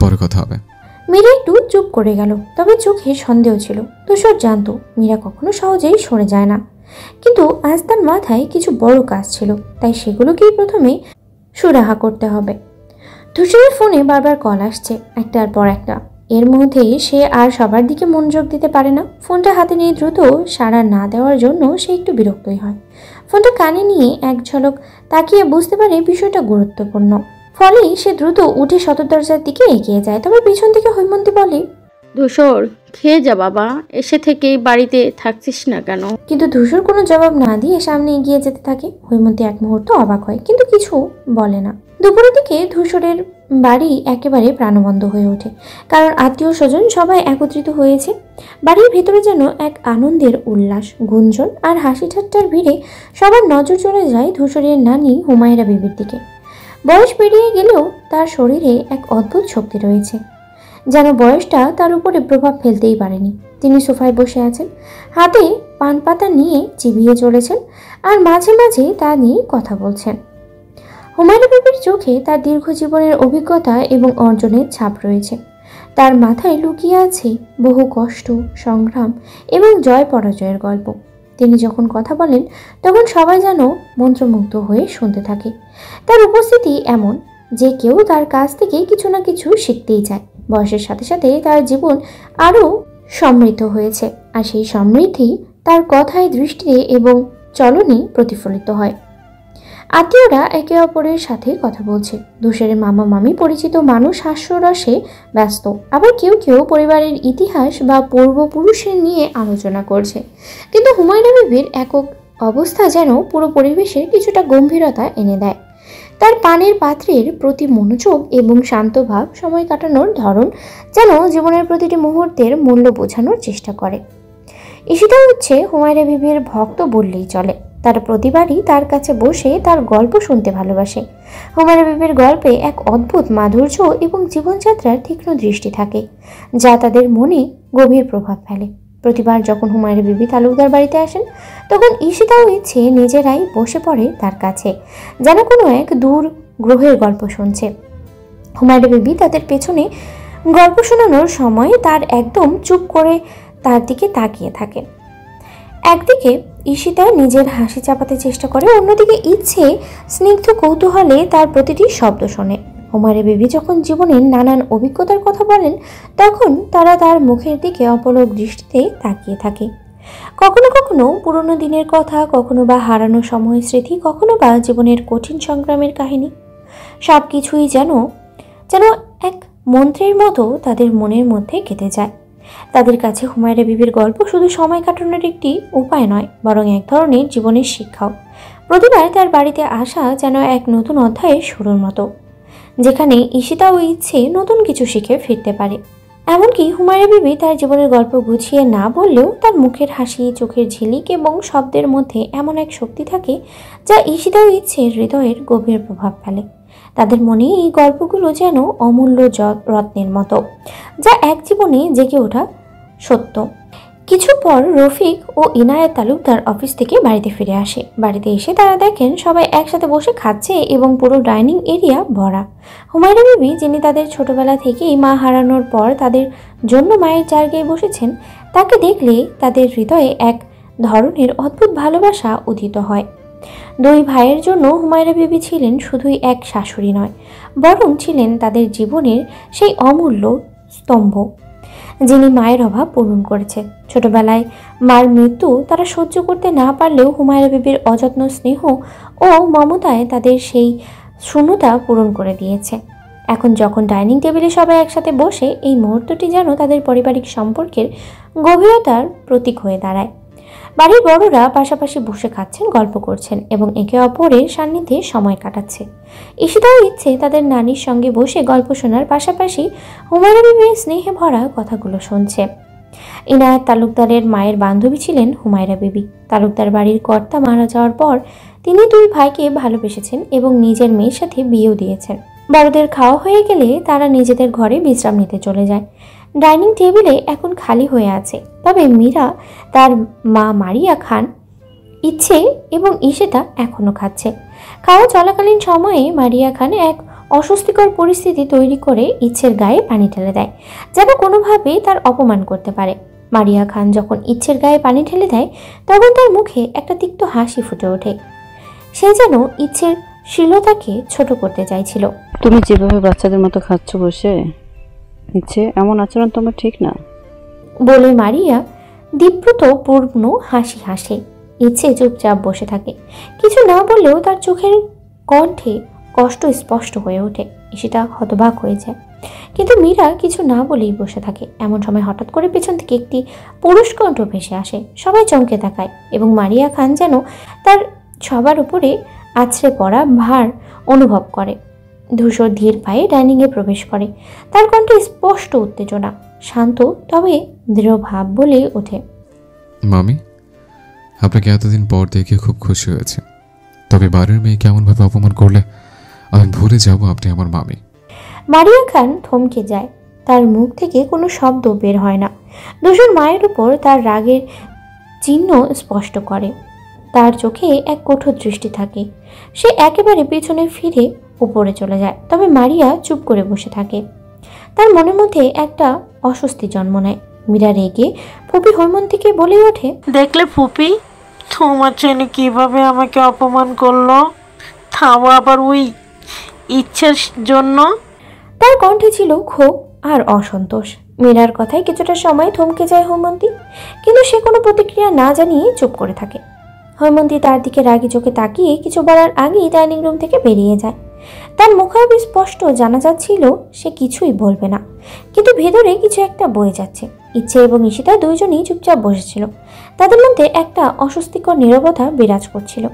Speaker 8: পরে কথা হবে।
Speaker 1: মীরা একটু চুপ করে গেল, তবে চোখে সন্দেহ ছিল। ধূসর জানতো মীরা কখনো সহজেই সরে যায় না, কিন্তু আজ তার মাথায় কিছু বড় কাজ ছিল, তাই সেগুলোকেই প্রথমে সুরাহা করতে হবে। ধূসরের ফোনে বারবার কল আসছে, একটার পর একটা। এর মধ্যে সে আর সবার দিকে মনোযোগ দিতে পারে না। ফোনটা হাতে নিয়ে দ্রুত সাড়া না দেওয়ার জন্য সে একটু বিরক্তই হয়। ফোনটা কানে নিয়ে এক ঝলক তাকিয়ে বুঝতে পারে বিষয়টা গুরুত্বপূর্ণ। ফলে সে দ্রুত উঠে সদর দরজার দিকে এগিয়ে যায়। তবে পিছন থেকে হৈমন্তী বলে,
Speaker 2: ধূসর খেয়ে যা বাবা, এসে থেকেই বাড়িতে থাকছিস না কেন?
Speaker 1: কিন্তু ধূসর কোনো জবাব না দিয়ে সামনে এগিয়ে যেতে থাকে। হৈমন্তী এক মুহূর্ত অবাক হয়, কিন্তু কিছু বলে না। দুপুরের দিকে ধূসরের বাড়ি একেবারে প্রাণবন্ধ হয়ে ওঠে, কারণ আত্মীয় স্বজন সবাই একত্রিত হয়েছে। বাড়ির ভেতরে যেন এক আনন্দের উল্লাস, গুঞ্জন আর হাসি ঠাট্টার ভিড়ে সবার নজর চলে যায় ধূসরের নানি হুমায়রা বিবির দিকে। বয়স পেরিয়ে গেলেও তার শরীরে এক অদ্ভুত শক্তি রয়েছে, যেন বয়সটা তার উপরে প্রভাব ফেলতেই পারেনি। তিনি সোফায় বসে আছেন, হাতে পান পাতা নিয়ে চিবিয়ে চলেছেন, আর মাঝে মাঝে তা নিয়ে কথা বলছেন। হুমায়রা বিবির চোখে তার দীর্ঘ জীবনের অভিজ্ঞতা এবং অর্জনের ছাপ রয়েছে। তার মাথায় লুকিয়ে আছে বহু কষ্ট, সংগ্রাম এবং জয় পরাজয়ের গল্প। তিনি যখন কথা বলেন তখন সবাই যেন মন্ত্রমুগ্ধ হয়ে শুনতে থাকে। তার উপস্থিতি এমন যে কেউ তার কাছ থেকে কিছু না কিছু শিখতেই চায়। বয়সের সাথে সাথে তার জীবন আরও সমৃদ্ধ হয়েছে, আর সেই সমৃদ্ধি তার কথায়, দৃষ্টিতে এবং চলনে প্রতিফলিত হয়। আত্মীয়রা একে অপরের সাথে কথা বলছে। ধূসরের মামা মামি পরিচিত মানুষ হাস্যরসে ব্যস্ত, আবার কেউ কেউ পরিবারের ইতিহাস বা পূর্বপুরুষের নিয়ে আলোচনা করছে। কিন্তু হুমায়রা বিবির একক অবস্থা যেন পুরো পরিবেশের কিছুটা গম্ভীরতা এনে দেয়। তার পানের পাত্রের প্রতি মনোযোগ এবং শান্ত ভাব, সময় কাটানোর ধরন যেন জীবনের প্রতিটি মুহূর্তের মূল্য বোঝানোর চেষ্টা করে। ঈশিতা হচ্ছে হুমায়রা বিবির ভক্ত বললেই চলে। তারা প্রতিবারই তার কাছে বসে তার গল্প শুনতে ভালোবাসে। হুমায়রা বিবির গল্পে এক অদ্ভুত মাধুর্য এবং জীবনযাত্রার তীক্ষ্ণ দৃষ্টি থাকে, যা তাদের মনে গভীর প্রভাব ফেলে। প্রতিবার যখন হুমায়রা বিবি তালুকদার বাড়িতে আসেন, তখন ঈশিতাও ইচ্ছে নিজেরাই বসে পড়ে তার কাছে, যেন কোনো এক দূর গ্রহের গল্প শুনছে। হুমায়রা বিবি তাদের পেছনে গল্প শোনানোর সময় তার একদম চুপ করে তার দিকে তাকিয়ে থাকে। একদিকে ঈশিতা নিজের হাসি চাপাতে চেষ্টা করে, অন্যদিকে ইচ্ছে স্নিগ্ধ কৌতূহলে তার প্রতিটি শব্দ শোনে। হুমায়রা বিবি যখন জীবনের নানান অভিজ্ঞতার কথা বলেন, তখন তারা তার মুখের দিকে অপলক দৃষ্টিতে তাকিয়ে থাকে। কখনো কখনো পুরনো দিনের কথা, কখনো বা হারানো সময়ের স্মৃতি, কখনো বা জীবনের কঠিন সংগ্রামের কাহিনী। সব কিছুই যেন এক মন্ত্রের মতো তাদের মনের মধ্যে কেটে যায়। তাদের কাছে হুমায়রা বিবির গল্প শুধু সময় কাটানোর একটি উপায় নয়, বরং এক ধরনের জীবনের শিক্ষাও। প্রতিবার তার বাড়িতে আসা যেন এক নতুন অধ্যায়ের শুরুর মতো, যেখানে ঈশিতা ও ইচ্ছে নতুন কিছু শিখে ফিরতে পারে। এমনকি হুমায়রা বিবি তার জীবনের গল্প গুছিয়ে না বললেও তার মুখের হাসি, চোখের ঝিলিক এবং শব্দের মধ্যে এমন এক শক্তি থাকে যা ঈশিতা ও ইচ্ছের হৃদয়ের গভীর প্রভাব ফেলে। তাদের মনে এই গল্পগুলো যেন অমূল্য রত্নের মতো, যা এক জীবনে জেগে ওঠা সত্য। কিছু পর রফিক ও ইনায়েত তালুকদার অফিস থেকে বাড়িতে ফিরে আসে। বাড়িতে এসে তারা দেখেন সবাই একসাথে বসে খাচ্ছে এবং পুরো ডাইনিং এরিয়া ভরা। হুমায়রা বিবি, যিনি তাদের ছোটবেলা থেকেই মা হারানোর পর তাদের জন্য মায়ের জায়গায় বসেছেন, তাকে দেখলে তাদের হৃদয়ে এক ধরনের অদ্ভুত ভালোবাসা উদিত হয়। দুই ভাইয়ের জন্য হুমায়রা বিবি ছিলেন শুধুই এক শাশুড়ি নয়, বরং ছিলেন তাদের জীবনের সেই অমূল্য স্তম্ভ, যিনি মায়ের অভাব পূরণ করেছে। ছোটবেলায় মার মৃত্যু তারা সহ্য করতে না পারলেও হুমায়রা বিবির অযত্ন, স্নেহ ও মমতায় তাদের সেই শূন্যতা পূরণ করে দিয়েছে। এখন যখন ডাইনিং টেবিলে সবাই একসাথে বসে, এই মুহূর্তটি যেন তাদের পারিবারিক সম্পর্কের গভীরতার প্রতীক হয়ে দাঁড়ায়। বাড়ির বড়রা পাশাপাশি বসে খাচ্ছেন, গল্প করছেন এবং একে অপরের সান্নিধ্যে সময় কাটাচ্ছে। ঈশিতাও ইচ্ছে তাদের নানির সঙ্গে বসে গল্প শোনার পাশাপাশি হুমায়রা বিবির স্নেহে ভরা কথাগুলো শুনছে। ইনায়েত তালুকদারের মায়ের বান্ধবী ছিলেন হুমায়রা বিবি। তালুকদার বাড়ির কর্তা মারা যাওয়ার পর তিনি দুই ভাইকে ভালোবেসেছেন এবং নিজের মেয়ের সাথে বিয়েও দিয়েছেন। বড়দের খাওয়া হয়ে গেলে তারা নিজেদের ঘরে বিশ্রাম নিতে চলে যায়। ডাইনিং টেবিলে এখন খালি হয়ে আছে, তবে মীরা, তার মা মারিয়া খান, ইচ্ছে এবং ঈশিতা এখনো খাচ্ছে। খাওয়া চলাকালীন সময়ে মারিয়া খান এক অস্বস্তিকর পরিস্থিতি তৈরি করে ইচ্ছের গায়ে পানি ঢেলে দেয়, যেন কোনোভাবেই তার অপমান করতে পারে। মারিয়া খান যখন ইচ্ছের গায়ে পানি ঢেলে দেয় তখন তার মুখে একটা তিক্ত হাসি ফুটে ওঠে। সে যেন ইচ্ছের শীলতাকে ছোট করতে চাইছিল।
Speaker 13: তুমি যেভাবে বাচ্চাদের মতো খাচ্ছ বসে, ইচ্ছে এমন আচরণ তোমার ঠিক না
Speaker 1: বলে মারিয়া দীপ্রতপূর্ণ হাসি হাসে। ইচ্ছে চুপচাপ বসে থাকে, কিছু না বললেও তার চোখের কণ্ঠে কষ্ট স্পষ্ট হয়ে ওঠে। সেটা হতবাক হয়ে যায়, কিন্তু মীরা কিছু না বলেই বসে থাকে। এমন সময় হঠাৎ করে পেছন থেকে একটি পুরুষ কণ্ঠ ভেসে আসে। সবাই চমকে তাকায় এবং মারিয়া খান যেন তার সবার উপরে আছড়ে পড়া ভার অনুভব করে। ধূসর ধীর পায়ে ডাইনিংয়ে প্রবেশ করে। তার কণ্ঠে স্পষ্ট উত্তেজনা, শান্ত তবে দৃঢ় ভাব বলে ওঠে,
Speaker 8: মামি, আপনাকে এতদিন পর দেখে খুব খুশি হয়েছে, তবে বাড়ির মেয়ে কেমনভাবে অপমান করলে আমি ভুলে যাব আপনি আমার মামি।
Speaker 1: মারিয়া খান থমকে যায়, তার মুখ থেকে কোনো শব্দ বের হয় না। ধূসর মায়ের উপর তার রাগের চিহ্ন স্পষ্ট করে। তার চোখে এক কঠোর দৃষ্টি থাকে। সে একেবারে পিছনে ফিরে উপরে চলে যায়, তবে মারিয়া চুপ করে বসে থাকে। তার মনের মধ্যে একটা অস্বস্তি জন্ম নেয়। মীরা রেগে ফুপি হৈমন্তীকে বলে ওঠে,
Speaker 11: দেখলে ফুপি, তোমার ছেলে কিভাবে আমাকে অপমান করলো, তাও আবার ওই ইচ্ছের জন্য।
Speaker 1: তার কণ্ঠে ছিল ক্ষোভ আর অসন্তোষ। মীরার কথায় কিছুটা সময় থমকে যায় হৈমন্তী, কিন্তু সে কোনো প্রতিক্রিয়া না জানিয়ে চুপ করে থাকে। হৈমন্তী তার দিকে রাগি চোখে তাকিয়ে কিছু বলার আগেই ডাইনিং রুম থেকে বেরিয়ে যায়। তার মুখাবি স্পষ্ট জানা যাচ্ছিল সে কিছুই বলবে না, কিন্তু ভেতরে কিছু একটা বয়ে যাচ্ছে। ইচ্ছে এবং ঈশিতা দুইজনই চুপচাপ বসেছিল। তাদের মধ্যে একটা অস্বস্তিকর নীরবতা বিরাজ করছিল।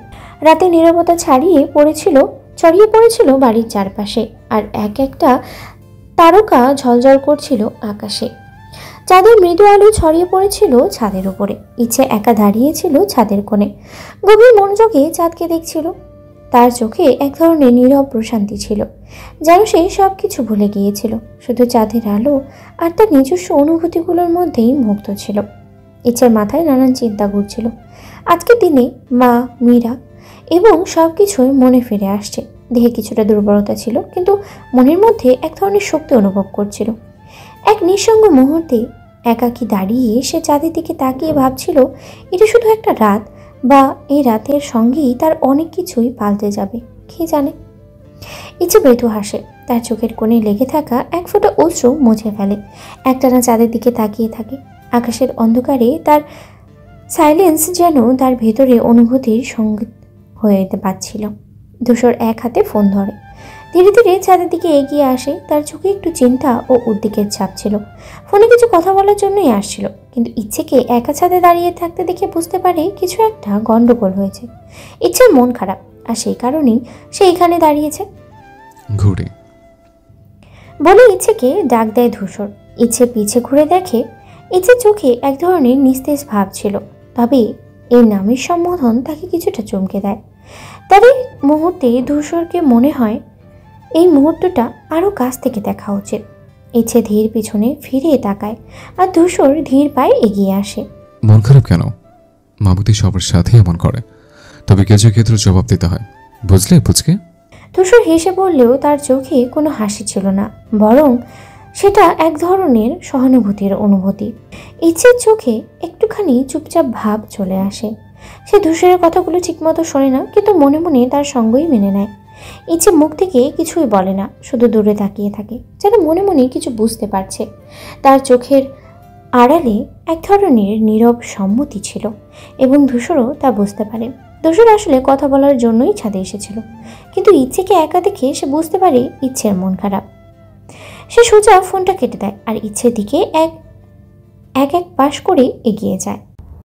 Speaker 1: রাতে নীরবতা ছড়িয়ে পড়েছিল বাড়ির চারপাশে, আর এক একটা তারকা ঝলঝল করছিল আকাশে। চাঁদের মৃদু আলো ছড়িয়ে পড়েছিল ছাদের উপরে। ইচ্ছে একা দাঁড়িয়েছিল ছাদের কোণে, গভীর মনোযোগে চাঁদকে দেখছিল। তার চোখে এক ধরনের নীরব প্রশান্তি ছিল, যেন সে সব কিছু ভুলে গিয়েছিল, শুধু চাঁদের আলো আর তার নিজস্ব অনুভূতিগুলোর মধ্যেই মুগ্ধ ছিল। ইচ্ছের মাথায় নানান চিন্তা ঘুরছিল। আজকের দিনে মা, মীরা এবং সব কিছুই মনে ফিরে আসছে। দেহে কিছুটা দুর্বলতা ছিল, কিন্তু মনের মধ্যে এক ধরনের শক্তি অনুভব করছিল। এক নিঃসঙ্গ মুহূর্তে একাকী দাঁড়িয়ে সে চাঁদের দিকে তাকিয়ে ভাবছিল, এটা শুধু একটা রাত, বা এই রাতের সঙ্গেই তার অনেক কিছুই পাল্টে যাবে, কে জানে। ইচ্ছে মৃদু হাসে, তার চোখের কোণে লেগে থাকা এক ফোঁটা অশ্রু মুছে ফেলে। একটানা চাঁদের দিকে তাকিয়ে থাকে। আকাশের অন্ধকারে তার সাইলেন্স যেন তার ভেতরে অনুভূতির সঙ্গীত হয়ে যেতে পারছিল। ধূসর এক হাতে ফোন ধরে, ধীরে ধীরে চাঁদের দিকে এগিয়ে আসে। তার চোখে একটু চিন্তা ও উদ্বেগের ছাপ ছিল। ফোনে কিছু কথা বলার জন্যই আসছিল, কিন্তু ইচ্ছেকে একা ছাদে দাঁড়িয়ে থাকতে দেখে বুঝতে পারে কিছু একটা গন্ডগোল হয়েছে। ইচ্ছের মন খারাপ, আর সেই কারণেই সে এখানে দাঁড়িয়েছে বলে ইচ্ছেকে ডাক দেয় ধূসর। ইচ্ছে পিছে ঘুরে দেখে ইচ্ছের চোখে এক ধরনের নিস্তেজ ভাব ছিল, তবে এই নামের সম্বোধন তাকে কিছুটা চমকে দেয়। তার এই মুহূর্তে ধূসরকে মনে হয় এই মুহূর্তটা আরও কাছ থেকে দেখা উচিত। ইচ্ছে ধীর পিছনে ফিরে তাকায়, আর ধূসর ধীর পায়ে এগিয়ে আসে।
Speaker 8: মন খারাপ কেন? মামুতি সবার সাথে এমন করে, তবে কিছু ক্ষেত্রে জবাব দিতে হয়, বুঝলে পুচকে?
Speaker 1: ধূসর হেসে বললেও তার চোখে কোনো হাসি ছিল না, বরং সেটা এক ধরনের সহানুভূতির অনুভূতি। ইচ্ছের চোখে একটুখানি চুপচাপ ভাব চলে আসে। সে ধূসরের কথাগুলো ঠিকমতো শোনে না, কিন্তু মনে মনে তার সঙ্গই মেনে নেয়। ইচ্ছে মুখ থেকে কিছুই বলে না, শুধু দূরে তাকিয়ে থাকে, যেন মনে মনে কিছু বুঝতে পারছে। তার চোখের আড়ালে এক ধরনের নীরব সম্মতি ছিল, এবং ধূসরও তা বুঝতে পারে। ধূসর আসলে কথা বলার জন্যই ছাদে এসেছিল, কিন্তু ইচ্ছেকে একা দেখে সে বুঝতে পারে ইচ্ছের মন খারাপ। সে সোজা ফোনটা কেটে দেয় আর ইচ্ছের দিকে এক পাশ করে এগিয়ে যায়।